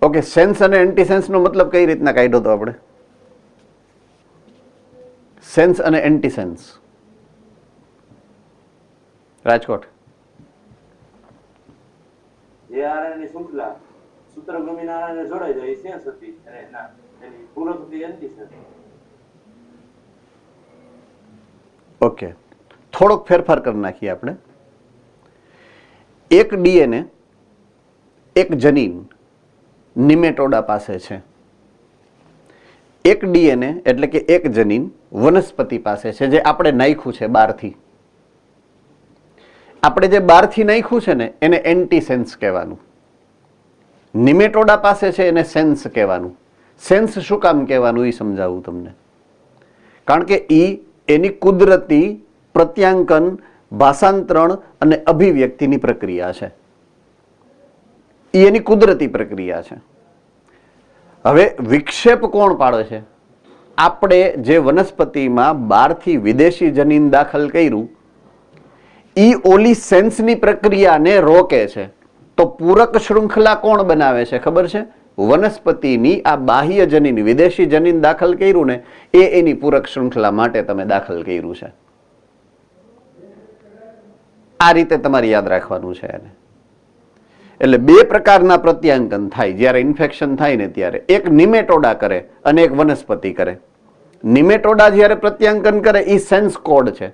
ઓકે, સેન્સ અને એન્ટીસેન્સ નો મતલબ કઈ રીતના કાઢ્યો તો આપણે? સેન્સ અને એન્ટીસેન્સ રાજકોટ. જે આરએનએ ની શૃંખલા સૂત્રભૂમિના આરએનએ જોડાઈ જાય એ સેન્સ હતી અને ના એની પૂરક હતી એન્ટીસેન્સ. ઓકે, થોડોક ફેરફાર કરી નાખીએ આપણે. એક ડીએનએ, એક જનીન નિમેટોડા પાસે છે. એક ડીએનએ એટલે કે એક જનીન વનસ્પતિ પાસે છે, જે આપણે નાખ્યું છે બહારથી. આપણે જે બહારથી નાખ્યું છે ને એને એન્ટીસેન્સ કહેવાનું. નિમેટોડા પાસે છે એને સેન્સ કહેવાનું. સેન્સ શું કામ કહેવાનું એ સમજાવું તમને. કારણ કે એની કુદરતી પ્રત્યાંકન, ભાષાંતરણ અને અભિવ્યક્તિની પ્રક્રિયા છે. એ એની કુદરતી પ્રક્રિયા છે. હવે વિક્ષેપ કોણ પાડે છે? આપણે જે વનસ્પતિમાં બહારથી વિદેશી જનીન દાખલ કર્યું ઈ ઓલી સેન્સની પ્રક્રિયાને રોકે છે. તો પૂરક શૃંખલા કોણ બનાવે છે ખબર છે? વનસ્પતિની આ બાહ્ય જનીન, વિદેશી જનીન દાખલ કર્યું ને એ એની પૂરક શૃંખલા માટે તમે દાખલ કર્યું છે. આ રીતે તમારે યાદ રાખવાનું છે એને. એટલે બે પ્રકારના પ્રત્યાંકન થાય જ્યારે ઇન્ફેક્શન થાય ને ત્યારે. એક નિમેટોડા કરે અને એક વનસ્પતિ કરે. નિમેટોડા જ્યારે પ્રત્યાંકન કરે એ સેન્સ કોડ છે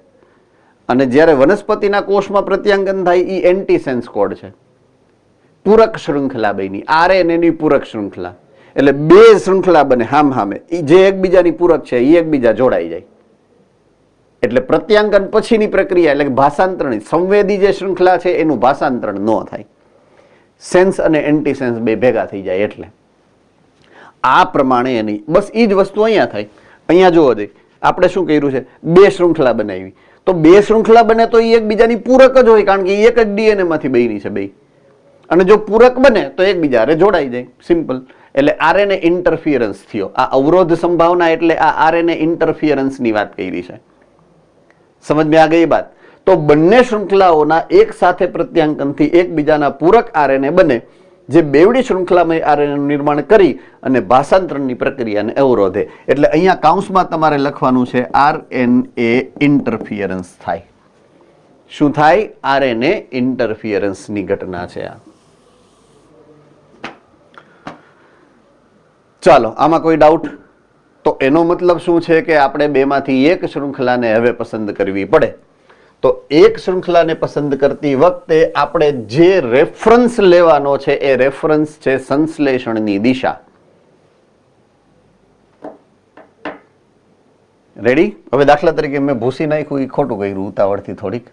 અને જ્યારે વનસ્પતિના કોષમાં પ્રત્યાંકન થાય એ એન્ટીસેન્સ કોડ છે. પૂરક શૃંખલા બની, આરએનએની પૂરક શૃંખલા. એટલે બે શૃંખલા બને હામ હામે, જે એકબીજાની પૂરક છે એ એકબીજા જોડાઈ જાય. એટલે પ્રત્યાંકન પછીની પ્રક્રિયા એટલે ભાષાંતરણ, સંવેદી જે શૃંખલા છે એનું ભાષાંતરણ ન થાય. સેન્સ અને એન્ટીસેન્સ બે ભેગા થઈ જાય. એટલે આ પ્રમાણે એની બસ એ જ વસ્તુ અહીંયા થાય. અહીંયા જોવો જોઈએ આપણે શું કર્યું છે? બે શૃંખલા બનાવી. તો બે શૃંખલા બને તો એ એકબીજાની પૂરક જ હોય, કારણ કે એક જ ડીએનએ માંથી બની છે બે. અને જો પૂરક બને તો એકબીજા જોડાઈ જાય. સિમ્પલ. એટલે આરએનએ ઇન્ટરફિયરન્સ થયો. આ અવરોધ સંભાવના એટલે આ આરએનએ ઇન્ટરફિયરન્સની વાત કરી છે. સમજ में आ गई बात? તો બંને શૃંખલાઓના એક સાથે પ્રત્યાંકનથી એકબીજાના પૂરક આરએનએ બને, જે બેવડી શૃંખલામાં આરએનએનું નિર્માણ કરી અને ભાષાંતરણની પ્રક્રિયાને અવરોધે. એટલે અહીંયા કાઉન્સમાં તમારે લખવાનું છે આરએનએ ઇન્ટરફિયરન્સ થાય. શું થાય? આરએનએ ઇન્ટરફિયરન્સની ઘટના છે આ. ચાલો, આમાં કોઈ ડાઉટ? તો એનો મતલબ શું છે કે આપણે બેમાંથી એક શૃંખલાને હવે પસંદ કરવી પડે. તો એક શૃંખલાને પસંદ કરતી વખતે આપણે જે રેફરન્સ લેવાનો છે એ રેફરન્સ છે સંશ્લેષણની દિશા. રેડી? હવે દાખલા તરીકે મેં ભૂસી નાખ્યું, એ ખોટું કર્યું ઉતાવળથી થોડીક.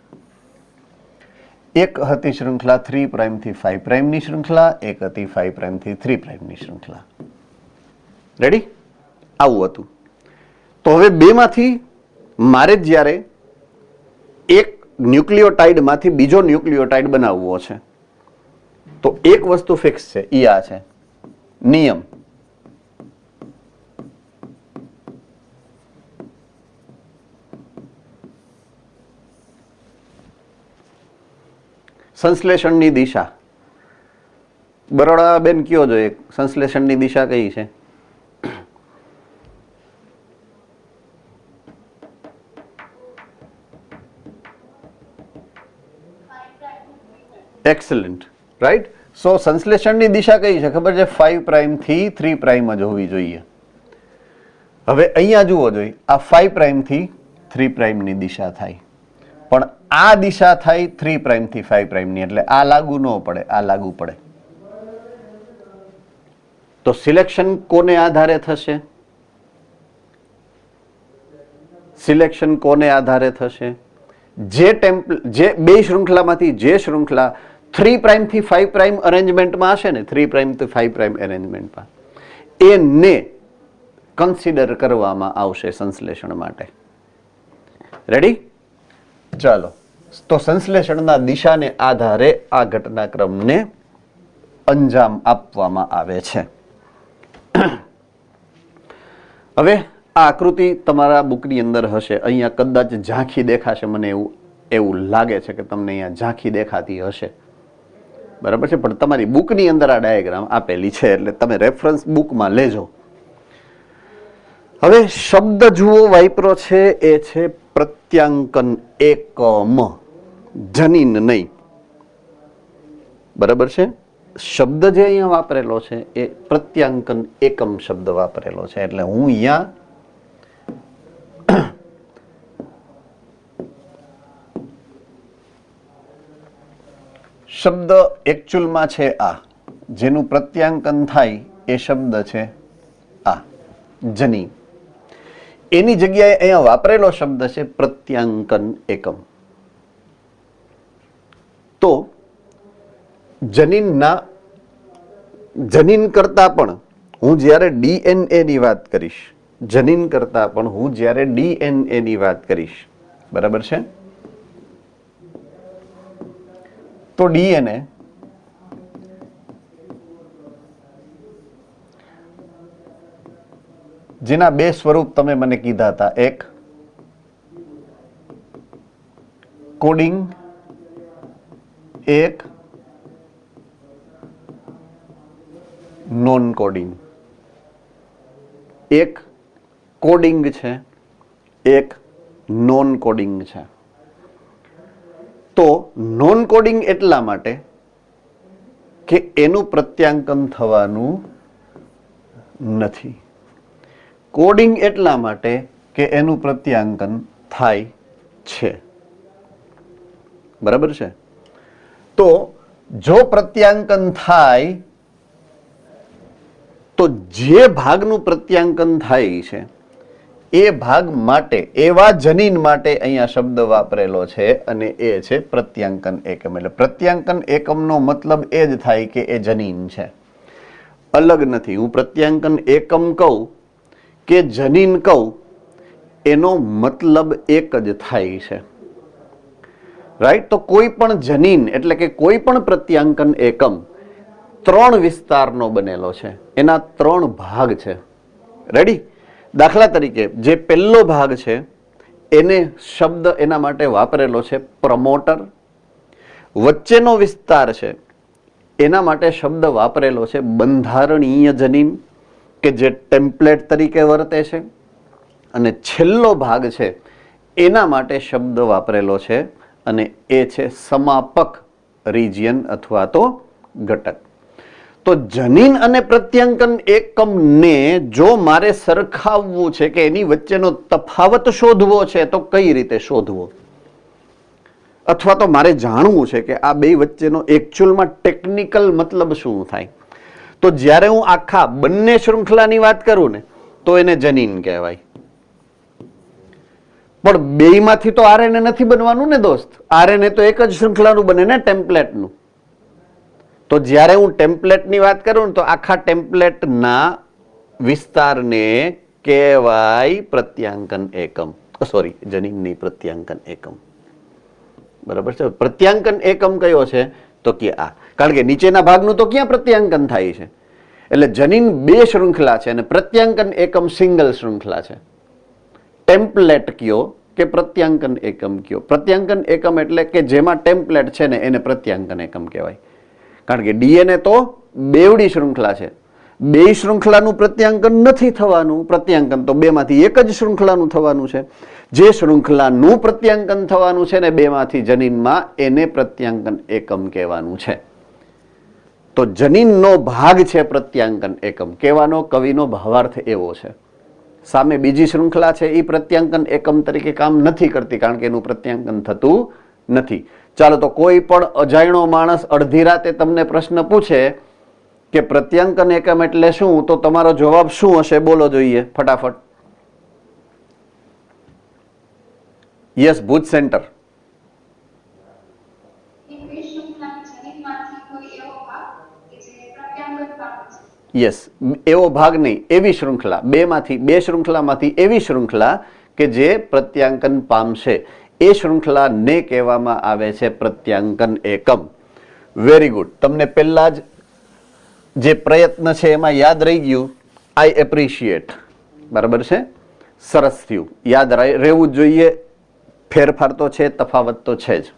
એક હતી શૃંખલા 3' થી 5' ની શૃંખલા, એક હતી 5' થી 3' ની શૃંખલા. રેડી? આવું હતું. તો હવે બેમાંથી મારે જ્યારે એક ન્યુક્લિયોટાઇડમાંથી બીજો ન્યુક્લિયોટાઇડ બનાવવો છે તો એક વસ્તુ ફિક્સ છે, ઈ આ છે નિયમ. સંશ્લેષણની દિશા. બરોડા બેન કયો જો એક સંશ્લેષણની દિશા કઈ છે? Excellent, right? સો સંશ્લેષણની દિશા કઈ છે ખબર છે? 5' થી 3' જ હોવી જોઈએ. હવે અહીંયા જુઓ જોઈએ, આ 5' થી 3' ની દિશા થાય. પણ આ દિશા થાય 3 પ્રાઇમ થી 5 પ્રાઇમ ની, એટલે આ લાગુ ન પડે, આ લાગુ પડે. તો સિલેક્શન કોને આધારે થશે? સિલેક્શન કોને આધારે થશે? જે બે શૃંખલામાંથી જે શૃંખલા 3 પ્રાઇમ થી 5 પ્રાઇમ અરેન્જમેન્ટમાં હશે ને, 3 પ્રાઇમ થી 5 પ્રાઇમ અરેન્જમેન્ટમાં, એને કન્સિડર કરવામાં આવશે સંશ્લેષણ માટે. રેડી? ચાલો, તો સંશ્લેષણના દિશાને આધારે આ ઘટનાક્રમને અંજામ આપવામાં આવે છે. હવે આ આકૃતિ તમારા બુકની અંદર હશે. અહીંયા કદાચ ઝાંખી દેખાશે, મને એવું લાગે છે કે તમને અહીંયા ઝાંખી દેખાતી હશે, બરાબર છે. પણ તમારી બુકની અંદર આ ડાયાગ્રામ આપેલી છે, એટલે તમે રેફરન્સ બુકમાં લેજો. હવે શબ્દ જુઓ વાપરો છે, એ છે પ્રત્યાંકન એકમ, જનીન નહીં. બરાબર છે. શબ્દ જે અહીંયા વાપરેલો છે એ પ્રત્યાંકન એકમ શબ્દ વાપરેલો છે. એટલે હું અહીંયા શબ્દ એકચ્યુઅલમાં છે આ, જેનું પ્રત્યાંકન થાય એ શબ્દ છે આ જની. એની જગ્યાએ અહીંયા વાપરેલો શબ્દ છે પ્રત્યાંકન એકમ. તો જનીન કરતા પણ હું જ્યારે ડીએનએ ની વાત કરીશ, જનીન કરતા પણ હું જ્યારે ડીએનએ ની વાત કરીશ, બરાબર છે, તો ડીએનએ જેના બે સ્વરૂપ તમે મને કીધા હતા, એક કોડિંગ, એક નોન કોડિંગ. એક કોડિંગ છે, એક નોન કોડિંગ છે. તો નોન કોડિંગ એટલા માટે કે એનું પ્રત્યાંકન થવાનું નથી. કોડિંગ એટલા માટે કે એનું પ્રત્યાંકન થાય છે. બરાબર છે. તો જો પ્રત્યાંકન થાય તો જે ભાગનું પ્રત્યાંકન થાય છે એ ભાગ માટે, એવા જનીન માટે અહીંયા શબ્દ વાપરેલો છે, અને એ છે પ્રત્યાંકન એકમ. એટલે પ્રત્યાંકન એકમનો મતલબ એ જ થાય કે એ જનીન છે, અલગ નથી. હું પ્રત્યાંકન એકમ કહું કે જનીન કહું, એનો મતલબ એક જ થાય છે. રાઈટ? તો કોઈ પણ જનીન એટલે કે કોઈ પણ પ્રત્યાંકન એકમ 3 વિસ્તારનો બનેલો છે, એના 3 ભાગ છે. રેડી? દાખલા તરીકે જે પહેલો ભાગ છે એને શબ્દ એના માટે વાપરેલો છે પ્રમોટર. વચ્ચેનો વિસ્તાર છે એના માટે શબ્દ વાપરેલો છે બંધારણીય જનીન, કે જે ટેમ્પલેટ તરીકે વર્તે છે. અને છેલ્લો ભાગ છે એના માટે શબ્દ વાપરેલો છે, અને એ છે સમાપક રિજિયન અથવા તો ઘટક. તો જનીન અને પ્રત્યાંકન એકમને જો મારે સરખાવવું છે કે એની વચ્ચેનો તફાવત શોધવો છે, તો કઈ રીતે શોધવો? અથવા તો મારે જાણવું છે કે આ બે વચ્ચેનો એકચ્યુઅલમાં ટેકનિકલ મતલબ શું થાય. તો જ્યારે હું આખા બંને શૃંખલાની વાત કરું ને, તો એને જનીન કહેવાય. પણ બેયમાંથી તો આરએનએ નથી બનવાનું ને દોસ્ત. આરએનએ તો એક જ શૃંખલાનું બને ને, ટેમ્પલેટનું. તો જ્યારે હું ટેમ્પલેટની વાત કરું ને, તો આખા ટેમ્પલેટના વિસ્તારને કહેવાય પ્રત્યાંકન એકમ. સોરી, જનીનની પ્રત્યાંકન એકમ. બરાબર છે. પ્રત્યાંકન એકમ કયો છે? તો કે આ. કારણ કે નીચેના ભાગનું તો ક્યાં પ્રત્યાંકન થાય છે? એટલે જનીન 2 શૃંખલા છે અને પ્રત્યાંકન એકમ સિંગલ શૃંખલા છે. ટેમ્પલેટ કયો કે પ્રત્યાંકન એકમ કયો? પ્રત્યાંકન એકમ એટલે કે જેમાં ટેમ્પલેટ છે ને એને પ્રત્યાંકન એકમ કહેવાય. કારણ કે ડીએનએ તો બેવડી શૃંખલા છે, 2 શૃંખલાનું પ્રત્યાંકન નથી થવાનું. પ્રત્યાંકન તો 2 માંથી એક જ શૃંખલાનું થવાનું છે. જે શૃંખલાનું પ્રત્યાંકન થવાનું છે ને 2 માંથી જનીનમાં, એને પ્રત્યાંકન એકમ કહેવાનું છે. તો જનીનનો ભાગ છે પ્રત્યાંકન એકમ. કહેવાનો કવિનો ભાવાર્થ એવો છે. સામે બીજી શૃંખલા છે એ પ્રત્યાંકન એકમ તરીકે કામ નથી કરતી, કારણ કે એનું પ્રત્યાંકન થતું નથી. ચાલો, તો કોઈ પણ અજાણ્યો માણસ અડધી રાતે તમને પ્રશ્ન પૂછે કે પ્રત્યાંકન એકમ એટલે શું, તો તમારો જવાબ શું હશે? બોલો જોઈએ ફટાફટ. Yes, Bhuj centre. યસ, એવો ભાગ નહીં, એવી શૃંખલા. બે શૃંખલામાંથી એવી શૃંખલા કે જે પ્રત્યાંકન પામશે, એ શૃંખલાને કહેવામાં આવે છે પ્રત્યાંકન એકમ. Very good. તમને પહેલા જ જે પ્રયત્ન છે એમાં યાદ રહી ગયું. આઈ એપ્રિશિએટ. બરાબર છે, સરસ થયું. યાદ રહેવું જ જોઈએ. ફેરફાર તો છે, તફાવત તો છે જ.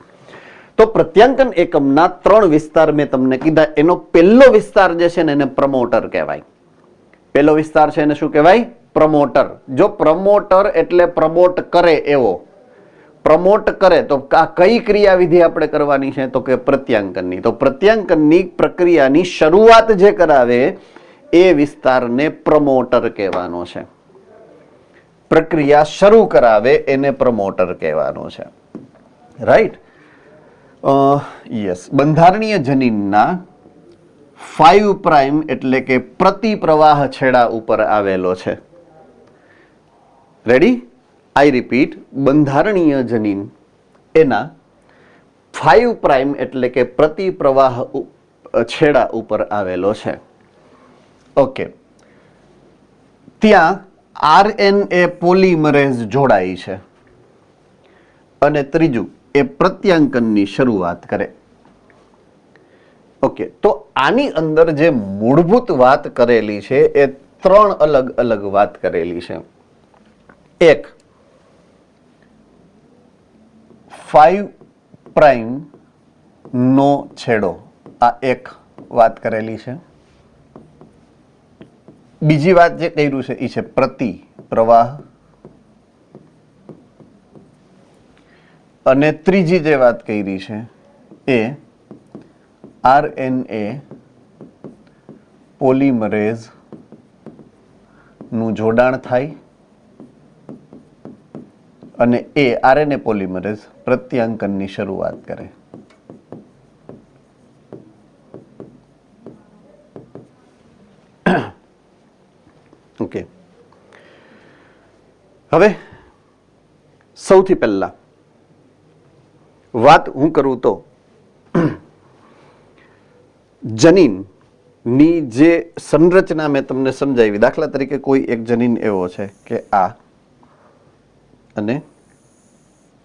તો પ્રત્યાંકન એકમના 3 વિસ્તાર મેં તમને કીધા. એનો પહેલો વિસ્તાર જે છે ને એને પ્રમોટર કહેવાય. પહેલો વિસ્તાર છે એને શું કહેવાય? પ્રમોટર. જો પ્રમોટર એટલે પ્રમોટ કરે એવો. પ્રમોટ કરે તો આ કઈ ક્રિયાવિધિ આપણે કરવાની છે? તો કે પ્રત્યાંકનની. તો પ્રત્યાંકનની પ્રક્રિયાની શરૂઆત જે કરાવે એ વિસ્તારને પ્રમોટર કહેવાનો છે. પ્રક્રિયા શરૂ કરાવે એને પ્રમોટર કહેવાનો છે. રાઈટ? યસ. બંધારણીય જનીનના 5 પ્રાઇમ એટલે કે પ્રતિપ્રવાહ છેડા ઉપર આવેલો છે. રેડી? આઈ રિપીટ. બંધારણીય જનીન એના 5 પ્રાઇમ એટલે કે પ્રતિપ્રવાહ છેડા ઉપર આવેલો છે. ઓકે. ત્યાં RNA પોલિમરેઝ જોડાઈ છે. અને ત્રીજું, એ પ્રત્યાંકનની શરૂઆત કરે. ઓકે, તો આની અંદર જે મૂળભૂત વાત કરેલી છે એ 3 અલગ અલગ વાત કરેલી છે. એક, 5 પ્રાઇમ નો છેડો, આ એક વાત કરેલી છે. બીજી વાત જે કર્યું છે એ છે પ્રતિપ્રવાહ. અને ત્રીજી જે વાત કરી છે એ RNA પોલિમરેઝ નું જોડાણ થાય અને એ RNA પોલિમરેઝ પ્રત્યાંકનની શરૂઆત કરે. ઓકે. હવે સૌથી પહેલા વાત હું કરું તો જનીનની જે સંરચના મેં તમને સમજાવી. દાખલા તરીકે કોઈ એક જનીન એવો છે કે આ અને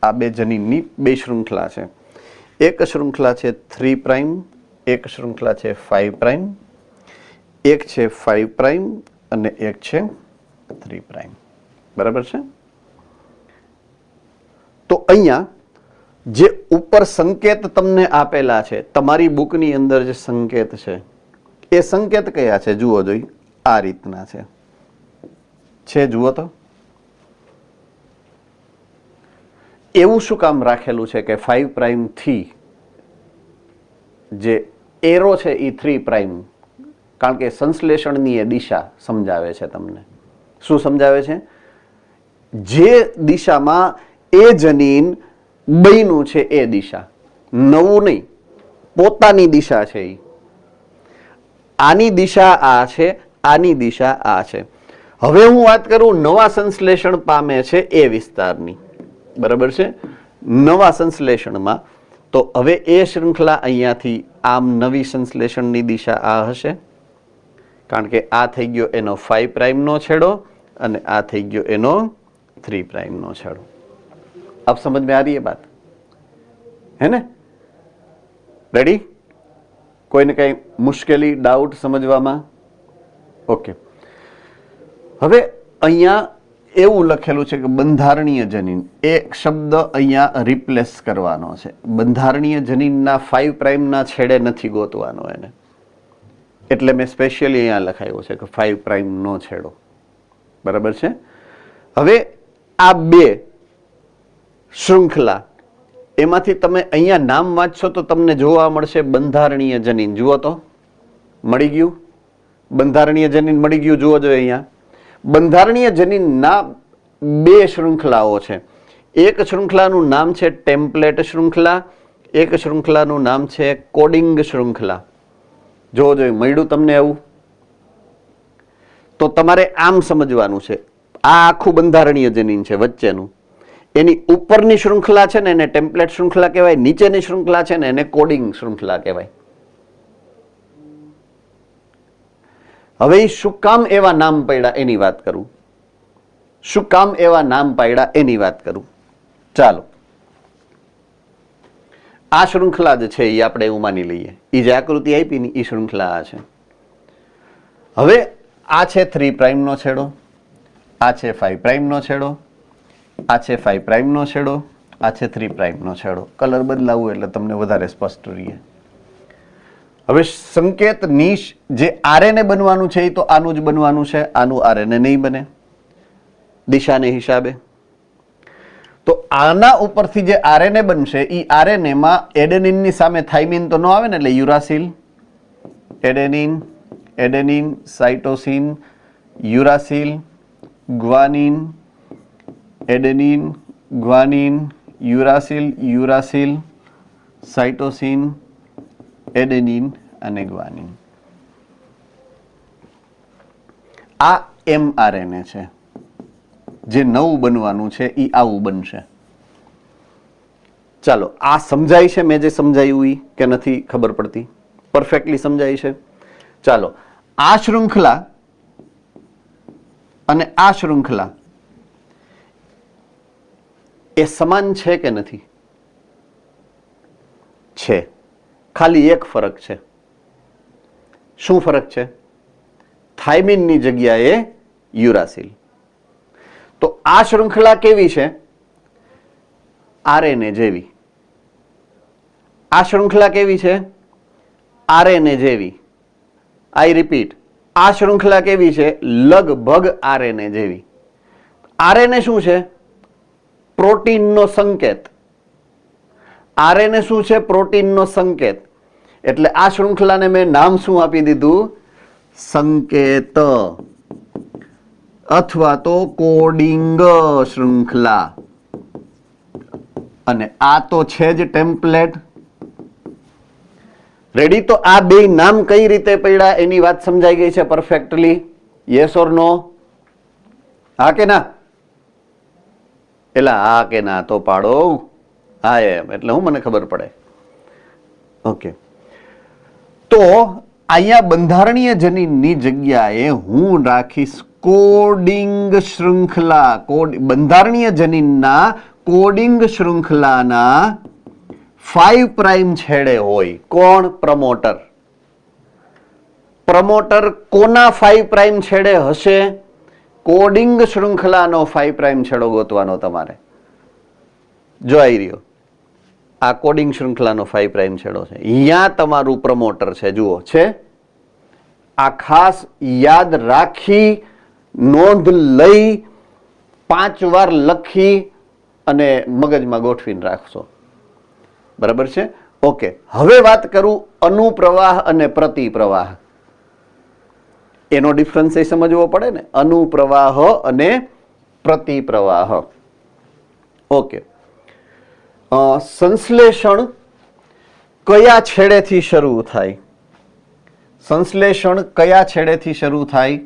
આ બે જનીનની 2 શૃંખલા છે. એક શૃંખલા છે 3 પ્રાઇમ, એક શૃંખલા છે 5 પ્રાઇમ. એક છે 5 પ્રાઇમ અને એક છે 3 પ્રાઇમ. બરાબર છે? તો અહીંયા જે ઉપર સંકેત તમને આપેલા છે, તમારી બુકની અંદર જે સંકેત છે એ સંકેત કયા છે? જુઓ જોઈ, આ રીતના છે. જુઓ તો. એવું શું કામ રાખેલું છે કે 5 પ્રાઇમ થી જે એરો છે એ 3 પ્રાઇમ? કારણ કે સંશ્લેષણની એ દિશા સમજાવે છે તમને. શું સમજાવે છે? જે દિશામાં એ જનીન બન્યું છે એ દિશા. નવું નહીં, પોતાની દિશા છે એ. આની દિશા આ છે, આની દિશા આ છે. હવે હું વાત કરું નવા સંશ્લેષણ પામે છે એ વિસ્તારની. બરાબર છે? નવા સંશ્લેષણમાં તો હવે એ શૃંખલા અહીંયાથી આમ નવી સંશ્લેષણની દિશા આ હશે, કારણ કે આ થઈ ગયો એનો 5 પ્રાઇમનો છેડો અને આ થઈ ગયો એનો 3 પ્રાઇમનો છેડો. अब समझ में आ रही है बात? है ने? रेडी? કોઈને કઈ મુશ્કેલી, ડાઉટ સમજવામાં? ઓકે. હવે અહીંયા એવું લખેલું છે કે બંધારણીય જનીન. એ શબ્દ અહીંયા રિપ્લેસ કરવાનો છે. બંધારણીય જનીનના 5 પ્રાઇમના છેડે નથી ગોતવાનો એને. એટલે મેં સ્પેશિયલી અહીંયા લખાયું છે કે 5 પ્રાઇમનો છેડો. બરાબર છે? હવે આ 2 શૃંખલા, એમાંથી તમે અહીંયા નામ વાંચશો તો તમને જોવા મળશે બંધારણીય જનીન. જુઓ તો, મળી ગયું બંધારણીય જનીન, મળી ગયું. જુઓ જો અહીંયા બંધારણીય જનીનના બે શૃંખલાઓ છે. એક શૃંખલાનું નામ છે ટેમ્પલેટ શૃંખલા, એક શૃંખલાનું નામ છે કોડિંગ શૃંખલા. જો મળ્યું તમને આવું? તો તમારે આમ સમજવાનું છે. આ આખું બંધારણીય જનીન છે વચ્ચેનું, એની ઉપરની શૃંખલા છે ને એને ટેમ્પલેટ શૃંખલા કહેવાય, નીચેની શૃંખલા છે ને એને કોડિંગ શૃંખલા કહેવાય. હવે શું કામ એવા નામ પાડ્યા એની વાત કરું. શું કામ એવા નામ પાડ્યા એની વાત કરું. ચાલો, આ શૃંખલા જ છે એ આપણે એવું માની લઈએ. એ જે આકૃતિ આપી ને એ શૃંખલા આ છે. હવે આ છે 3' નો છેડો, આ છે 5' નો છેડો, આ છે 5' નો છેડો, આ છે 3' નો છેડો. કલર બદલાવું એટલે તમને વધારે સ્પષ્ટ રહે. હવે સંકેત નિશ જે આરએનએ બનવાનું છે એ તો આનું જ બનવાનું છે, આનું આરએનએ નહીં બને દિશાને હિસાબે. તો આના ઉપરથી જે આરએનએ બનશે એ આરએનએ માં એડેનિનની સામે થાઇમિન તો ન આવે ને, એટલે uracil, adenine, adenine, cytosine, uracil, guanine, adenine, guanine, uracil, uracil, cytosine, adenine અને ગ્વાનિન. આ mRNA છે. જે નવું બનવાનું છે એ આવું બનશે. ચાલો, આ સમજાય છે મેં જે સમજાયું એ કે નથી ખબર પડતી? પરફેક્ટલી સમજાય છે. ચાલો, આ શૃંખલા અને આ શૃંખલા એ સમાન છે કે નથી? છે. ખાલી એક ફરક છે. શું ફરક છે? થાઇમિનની જગ્યાએ યુરાસિલ. તો આ શૃંખલા કેવી છે? આરએનએ જેવી. આ શૃંખલા કેવી છે? આરએનએ જેવી. આઈ રિપીટ, આ શૃંખલા કેવી છે? લગભગ આરએનએ જેવી. આરએનએ શું છે? પ્રોટીનનો સંકેત. આરએનએ શું છે? પ્રોટીનનો સંકેત. એટલે આ શૃંખલાને મેં નામ શું આપી દીધું? સંકેત અથવા તો કોડિંગ શૃંખલા. અને આ તો છે જ ટેમ્પલેટ. રેડી? તો આ બે નામ કઈ રીતે પડ્યા એની વાત સમજાઈ ગઈ છે પરફેક્ટલી? યસ ઓર નો? હા કે ના? એટલે હા કે ના તો પાડો. હા એમ એટલે હું મને ખબર પડે. ઓકે, તો અહીંયા બંધારણીય જનીનની જગ્યાએ હું રાખીશ કોડિંગ શૃંખલા. બંધારણીય જનીનના કોડિંગ શૃંખલાના 5' છેડે હોય. કોણ? પ્રમોટર. પ્રમોટર કોના 5' છેડે હશે? કોડિંગ શૃંખલાનો 5' છેડો ગોતવાનો તમારે. જો આવી રહ્યો, આ કોડિંગ શૃંખલાનો 5' છેડો છે. અહીંયા તમારું પ્રમોટર છે. જુઓ છે. આ ખાસ યાદ રાખી, નોંધ લઈ, 5 વાર લખી અને મગજમાં ગોઠવીને રાખશો. બરાબર છે? ઓકે, હવે વાત કરું અનુપ્રવાહ અને પ્રતિપ્રવાહ. એનો ડિફરન્સ એ સમજવો પડે ને, અનુપ્રવાહ અને પ્રતિપ્રવાહ. ઓકે, સંશ્લેષણ કયા છેડેથી શરૂ થાય? સંશ્લેષણ કયા છેડેથી શરૂ થાય?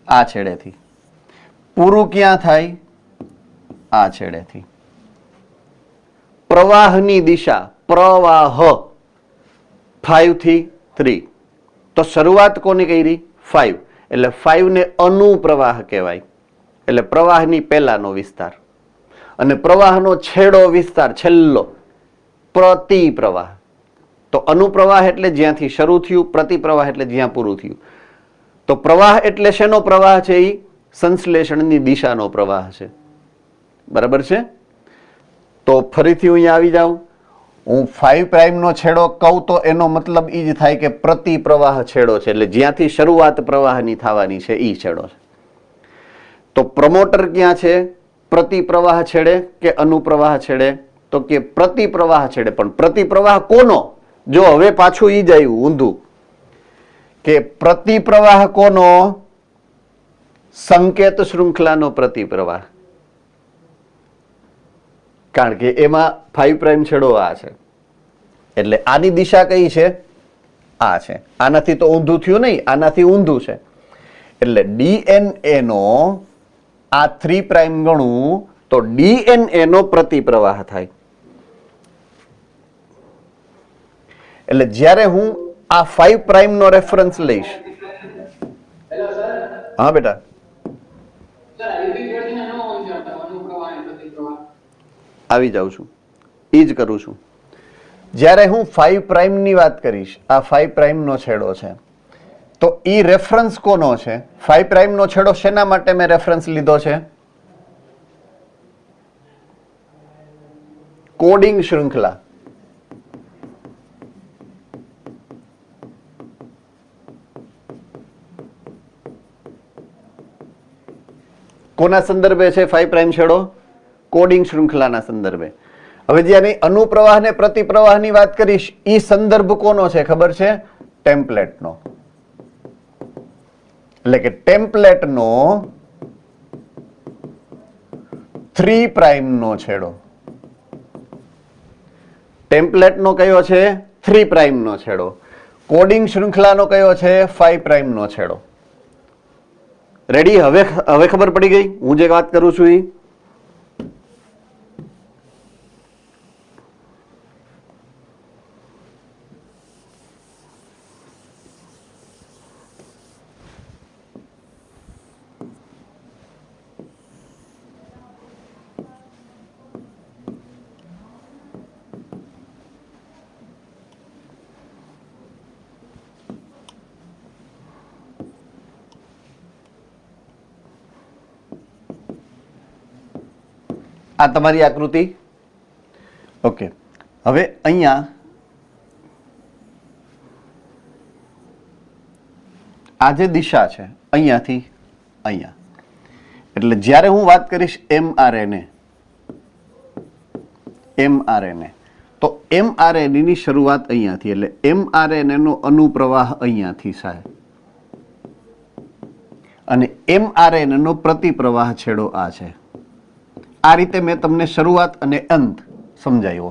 આ છેડેથી. પૂરું ક્યાં થાય? આ છેડેથી. પ્રવાહની દિશા, પ્રવાહ 5 થી 3. તો શરૂઆત કોની કરી? 5. એટલે 5 ને અનુપ્રવાહ કહેવાય. એટલે પ્રવાહની પહેલાનો વિસ્તાર. અને પ્રવાહનો છેડો વિસ્તાર છેલ્લો પ્રતિપ્રવાહ. તો અનુપ્રવાહ એટલે જ્યાંથી શરૂ થયું, પ્રતિપ્રવાહ એટલે જ્યાં પૂરું થયું. તો પ્રવાહ એટલે શેનો પ્રવાહ છે? એ સંશ્લેષણની દિશાનો પ્રવાહ છે. બરાબર છે? તો ફરીથી હું અહીંયા આવી જાઉં. હું 5' નો છેડો કહું તો એનો મતલબ એ જ થાય કે પ્રતિપ્રવાહ છેડો છે. એટલે જ્યાંથી શરૂઆત પ્રવાહની થવાની છે એ છેડો છે. તો પ્રમોટર ક્યાં છે? પ્રતિપ્રવાહ છેડે કે અનુપ્રવાહ છેડે? તો કે પ્રતિપ્રવાહ છેડે. પણ પ્રતિપ્રવાહ કોનો? જો હવે પાછું ઈ જ આવ્યું ઊંધું કે પ્રતિપ્રવાહ કોનો? સંકેત શૃંખલાનો પ્રતિપ્રવાહ. કારણ કે એમાં 5 પ્રાઇમ છેડો આ છે, એટલે આની દિશા કઈ છે? આ છે. આનાથી તો ઊંધું થયું નહીં, આનાથી ઊંધું છે. એટલે DNA નો આ 3 પ્રાઇમ ગણું તો DNA નો પ્રતિપ્રવાહ થાય. એટલે જ્યારે હું આ 5 પ્રાઇમ નો રેફરન્સ લઈશ. Hello sir. હા બેટા. સર રિપીટ કરીને નો સમજાવતા અનુપ્રવાહ અને પ્રતિપ્રવાહ. આવી જાઉં છું, એ જ કરું છું. જ્યારે હું 5 પ્રાઇમ ની વાત કરીશ, આ 5 પ્રાઇમ નો છેડો છે, તો ઈ રેફરન્સ કોનો છે? 5 પ્રાઇમ નો છેડો શેના માટે મેં રેફરન્સ લીધો છે? કોડિંગ શૃંખલા. કોના સંદર્ભે છે 5 પ્રાઇમ છેડો? કોડિંગ શૃંખલાના સંદર્ભે. હવે જ્યારે અનુપ્રવાહ ને પ્રતિપ્રવાહની વાત કરીશ, ઈ સંદર્ભ કોનો છે ખબર છે? ટેમ્પલેટનો. એટલે કે ટેમ્પલેટનો 3 પ્રાઇમ નો છેડો. ટેમ્પલેટનો કયો છે? 3 પ્રાઇમ નો છેડો. કોડિંગ શૃંખલાનો કયો છે? 5 પ્રાઇમ નો છેડો. રેડી? હવે ખબર પડી ગઈ હું જે વાત કરું છું ઈ? આ તમારી આકૃતિ. ઓકે, હવે અહીંયા આ જે દિશા છે અહીંયાથી અહીંયા, એટલે જ્યારે હું વાત કરીશ mRNA, તો mRNA ની શરૂઆત અહીંયાથી, એટલે mRNA નો અનુપ્રવાહ અહીંયાથી થાય અને mRNA નો પ્રતિપ્રવાહ છેડો આ છે. આ રીતે મેં તમને શરૂઆત અને અંત સમજાવ્યો.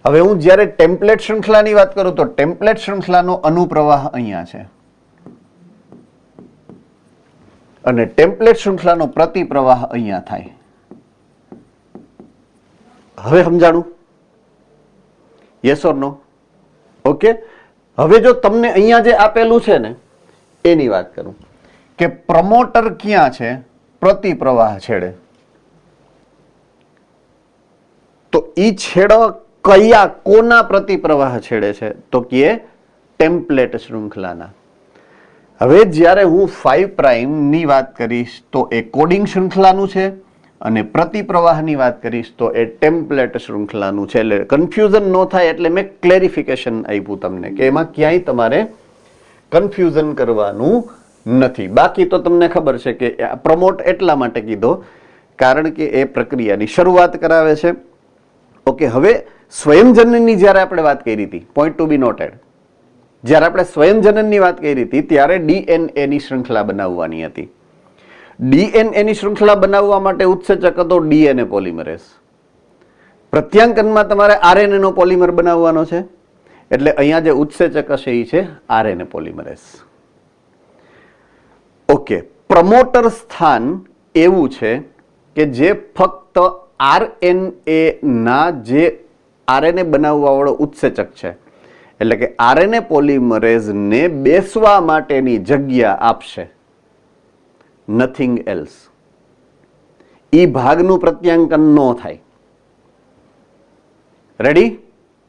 હવે હું જ્યારે ટેમ્પલેટ શૃંખલાની વાત કરું તો ટેમ્પલેટ શૃંખલાનો અનુપ્રવાહ અહીંયા છે અને ટેમ્પલેટ શૃંખલાનો પ્રતિપ્રવાહ અહીંયા થાય. હવે સમજાણું? Yes or no? ઓકે. હવે જો તમને અહીંયા જે આપેલું છે ને એની વાત કરું કે પ્રમોટર ક્યાં છે? પ્રતિપ્રવાહ છેડે. તો ઈ છેડો કયા કોના પ્રતિપ્રવાહ છેડે છે? તો કે ટેમ્પલેટ શૃંખલાના. હવે જ્યારે હું 5 પ્રાઇમ ની વાત કરીશ તો એ કોડિંગ શૃંખલાનું છે અને પ્રતિપ્રવાહની વાત કરીશ તો એ ટેમ્પલેટ શૃંખલાનું છે. એટલે કન્ફ્યુઝન ન થાય એટલે મેં ક્લેરિફિકેશન આપ્યું તમને કે એમાં ક્યાંય તમારે કન્ફ્યુઝન કરવાનું નથી. બાકી તો તમને ખબર છે કે પ્રમોટ એટલા માટે કીધો કારણ કે એ પ્રક્રિયાની શરૂઆત કરાવે છે. ઓકે. હવે સ્વયંજનનની જ્યારે આપણે વાત કરી હતી, પોઈન્ટ ટુ બી નોટેડ, જ્યારે આપણે સ્વયંજનનની વાત કરી હતી ત્યારે DNA ની શૃંખલા બનાવવાની હતી. DNA ની શૃંખલા બનાવવા માટે ઉત્સેચક હતો DNA પોલિમરેઝ. પ્રત્યાંકનમાં તમારે RNA નો પોલિમર બનાવવાનો છે, એટલે અહીંયા જે ઉત્સેચક હશે એ છે RNA પોલિમરેઝ. ઓકે. પ્રમોટર સ્થાન એવું છે કે જે ફક્ત RNA ના જે RNA બનાવવા વાળો ઉત્સેચક છે, એટલે કે RNA પોલિમરેઝ ને બેસવા માટેની જગ્યા આપશે, નથિંગ એલ્સ. ઈ ભાગનું પ્રત્યાંકન ન થાય. રેડી?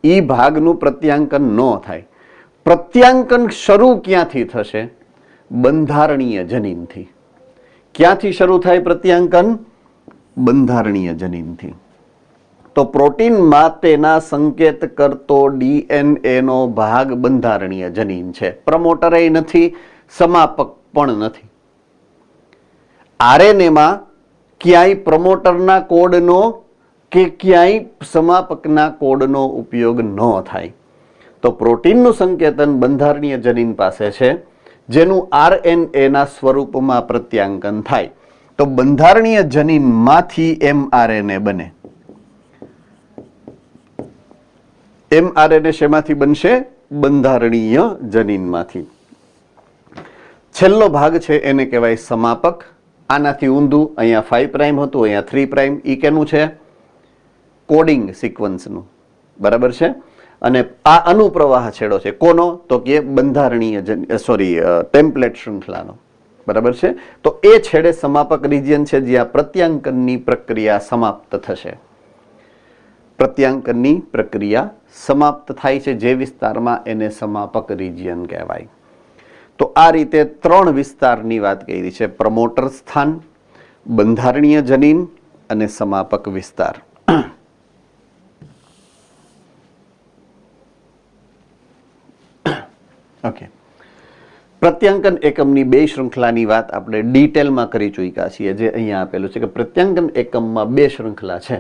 ઈ ભાગનું પ્રત્યાંકન ન થાય. પ્રત્યાંકન શરૂ ક્યાંથી થશે? બંધારણીય જનીનથી. ક્યાંથી શરૂ થાય પ્રત્યાંકન? બંધારણીય જનીનથી. તો પ્રોટીનમાં તેના સંકેત કરતો DNA નો ભાગ બંધારણીય જનીન છે. પ્રમોટરે નથી, સમાપક પણ નથી. RNA માં ક્યાંય પ્રમોટરના કોડનો કે ક્યાંય સમાપકના કોડનો ઉપયોગ ન થાય. તો પ્રોટીનનું સંકેતન બંધારણીય જનીન પાસે છે, જેનું RNA ના સ્વરૂપમાં પ્રત્યાંકન થાય. તો બંધારણીય જનીનમાંથી mRNA બને. mRNA શેમાંથી બનશે? બંધારણીય જનીનમાંથી. છેલ્લો ભાગ છે એને કહેવાય સમાપક. આનાથી ઊંધું અહીંયા 5 પ્રાઇમ હતું, અહીંયા 3 પ્રાઇમ. ઈ કેનું છે? કોડિંગ સિક્વન્સનું. બરાબર છે. અને આ અનુપ્રવાહ છેડો છે કોનો? તો કે બંધારણીય ટેમ્પલેટ શૃંખલાનો. બરાબર છે. તો એ છેડે સમાપક રિજિયન છે, જ્યાં પ્રત્યાંકનની પ્રક્રિયા સમાપ્ત થશે. પ્રત્યાંકનની પ્રક્રિયા સમાપ્ત થાય છે જે વિસ્તારમાં, એને સમાપક રિજિયન કહેવાય. તો આ રીતે 3 વિસ્તારની વાત કરી છે: પ્રમોટર સ્થાન, બંધારણીય જનીન અને સમાપક વિસ્તાર. ઓકે. પ્રત્યાંકન એકમની 2 શૃંખલાની વાત આપણે ડિટેલમાં કરી ચૂક્યા છીએ, જે અહીંયા આપેલું છે કે પ્રત્યાંકન એકમમાં 2 શૃંખલા છે.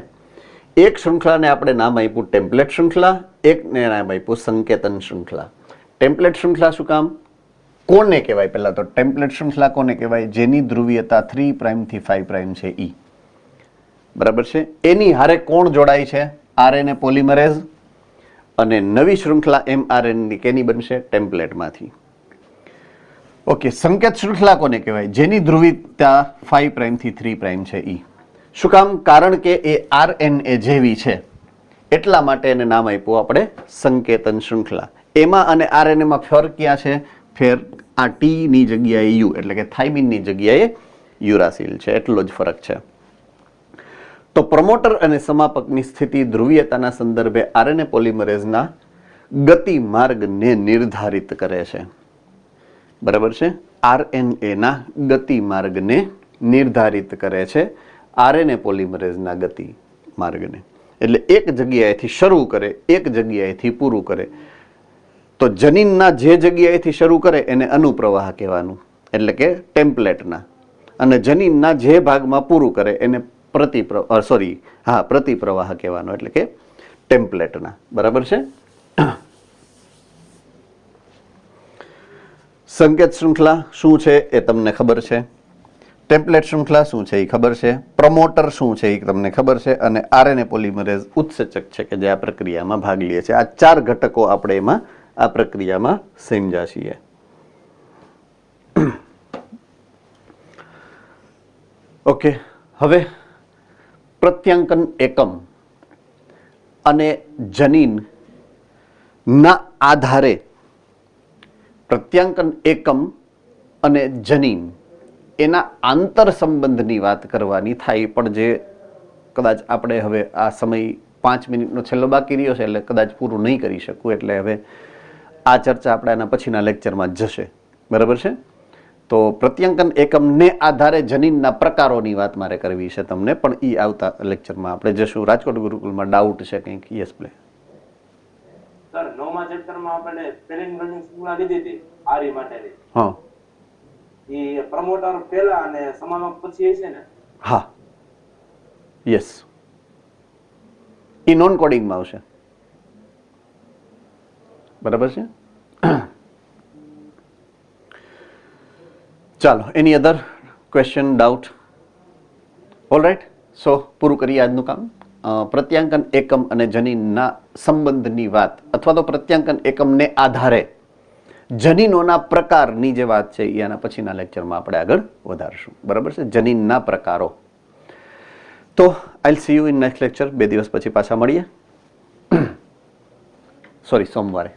એક શૃંખલાને આપણે નામ આપ્યું ટેમ્પલેટ શૃંખલા, એકને નામ આપ્યું સંકેતન શૃંખલા. ટેમ્પલેટ શૃંખલા શું કામ? કોને કહેવાય? પહેલા તો ટેમ્પલેટ શૃંખલા કોને કહેવાય? જેની ધ્રુવીયતા 3 પ્રાઇમ થી 5 પ્રાઇમ છે, ઈ. બરાબર છે. એની હારે કોણ જોડાય છે? RNA polymerase. અને નવી શૃંખલા mRNA કેની બનશે? ટેમ્પલેટમાંથી. ઓકે. સંકેત શૃંખલા કોને કહેવાય? જેની ધ્રુવીયતા 5 પ્રાઇમ થી 3 પ્રાઇમ છે, ઈ. શું કામ? કારણ કે એ RNA જેવી છે, એટલા માટે એને નામ આપ્યું આપણે સંકેતન શૃંખલા. એમાં અને RNA માં ફરક ક્યાં છે? ફેર આ T ની જગ્યાએ U, એટલે કે થાઇમિનની જગ્યાએ યુરાસિલ છે, એટલો જ ફરક છે. તો પ્રમોટર અને સમાપકની સ્થિતિ ધ્રુવીયતાના સંદર્ભે RNA પોલિમરેઝના ગતિ માર્ગને નિર્ધારિત કરે છે. બરાબર છે. RNA ના ગતિ માર્ગને નિર્ધારિત કરે છે, RNA પોલિમરેઝના ગતિ માર્ગને. એટલે એક જગ્યાએથી શરૂ કરે, એક જગ્યાએથી પૂરું કરે. તો જનીનના જે જગ્યાએથી શરૂ કરે એને અનુપ્રવાહ કહેવાનું, એટલે કે ટેમ્પલેટના. અને જનીનના જે ભાગમાં પૂરું કરે એને પ્રતિપ્રવાહ કહેવાનો, એટલે કે ટેમ્પલેટના. બરાબર છે. સંકેત શૃંખલા શું છે એ તમને ખબર છે. ટેમ્પલેટ શૃંખલા શું છે એ ખબર છે. પ્રમોટર શું છે એ તમને ખબર છે. અને RNA પોલિમરેઝ ઉત્સેચક છે કે જે આ પ્રક્રિયામાં ભાગ લે છે. આ 4 ઘટકો આપણે એમાં આ પ્રક્રિયામાં સમજ્યા છીએ. ઓકે. હવે પ્રત્યાંકન એકમ અને જનીન ના આધારે પ્રત્યાંકન એકમ અને જનીન એના આંતર સંબંધની વાત કરવાની થાય, પણ જે કદાચ આપણે હવે આ સમય 5 મિનિટનો છેલ્લો બાકી રહ્યો છે, એટલે કદાચ પૂરું નહીં કરી શકું. એટલે હવે આ ચર્ચા આપણે આના પછીના લેક્ચરમાં જશે. બરાબર છે. તો પ્રત્યાંકન એકમને આધારે જનીનના પ્રકારોની વાત મારે કરવી છે તમને, પણ એ આવતા લેક્ચરમાં આપણે જશું. રાજકોટ ગુરુકુલમાં ડાઉટ છે કંઈક? Yes play. સર 9મા ચેપ્ટરમાં આપણે પેલિંગ રનિંગ શૃંખલા લીધી હતી આરી માટેની. હા. ઈ પ્રમોટર પહેલા અને સમાપક પછી હશે ને? હા. યસ. ઈ નોન કોડિંગમાં આવશે. બરાબર છે. ચાલો, any other question, doubt? All right. So પૂરું કરીએ આજનું કામ. પ્રત્યાંકન એકમ અને જનીનના સંબંધની વાત, અથવા તો પ્રત્યાંકન એકમને આધારે જનીનોના પ્રકારની જે વાત છે એ આના પછીના લેક્ચરમાં આપણે આગળ વધારશું. બરાબર છે. જનીનના પ્રકારો. તો I'll C you in next lecture. 2 દિવસ પછી પાછા મળીએ. સોરી, સોમવારે.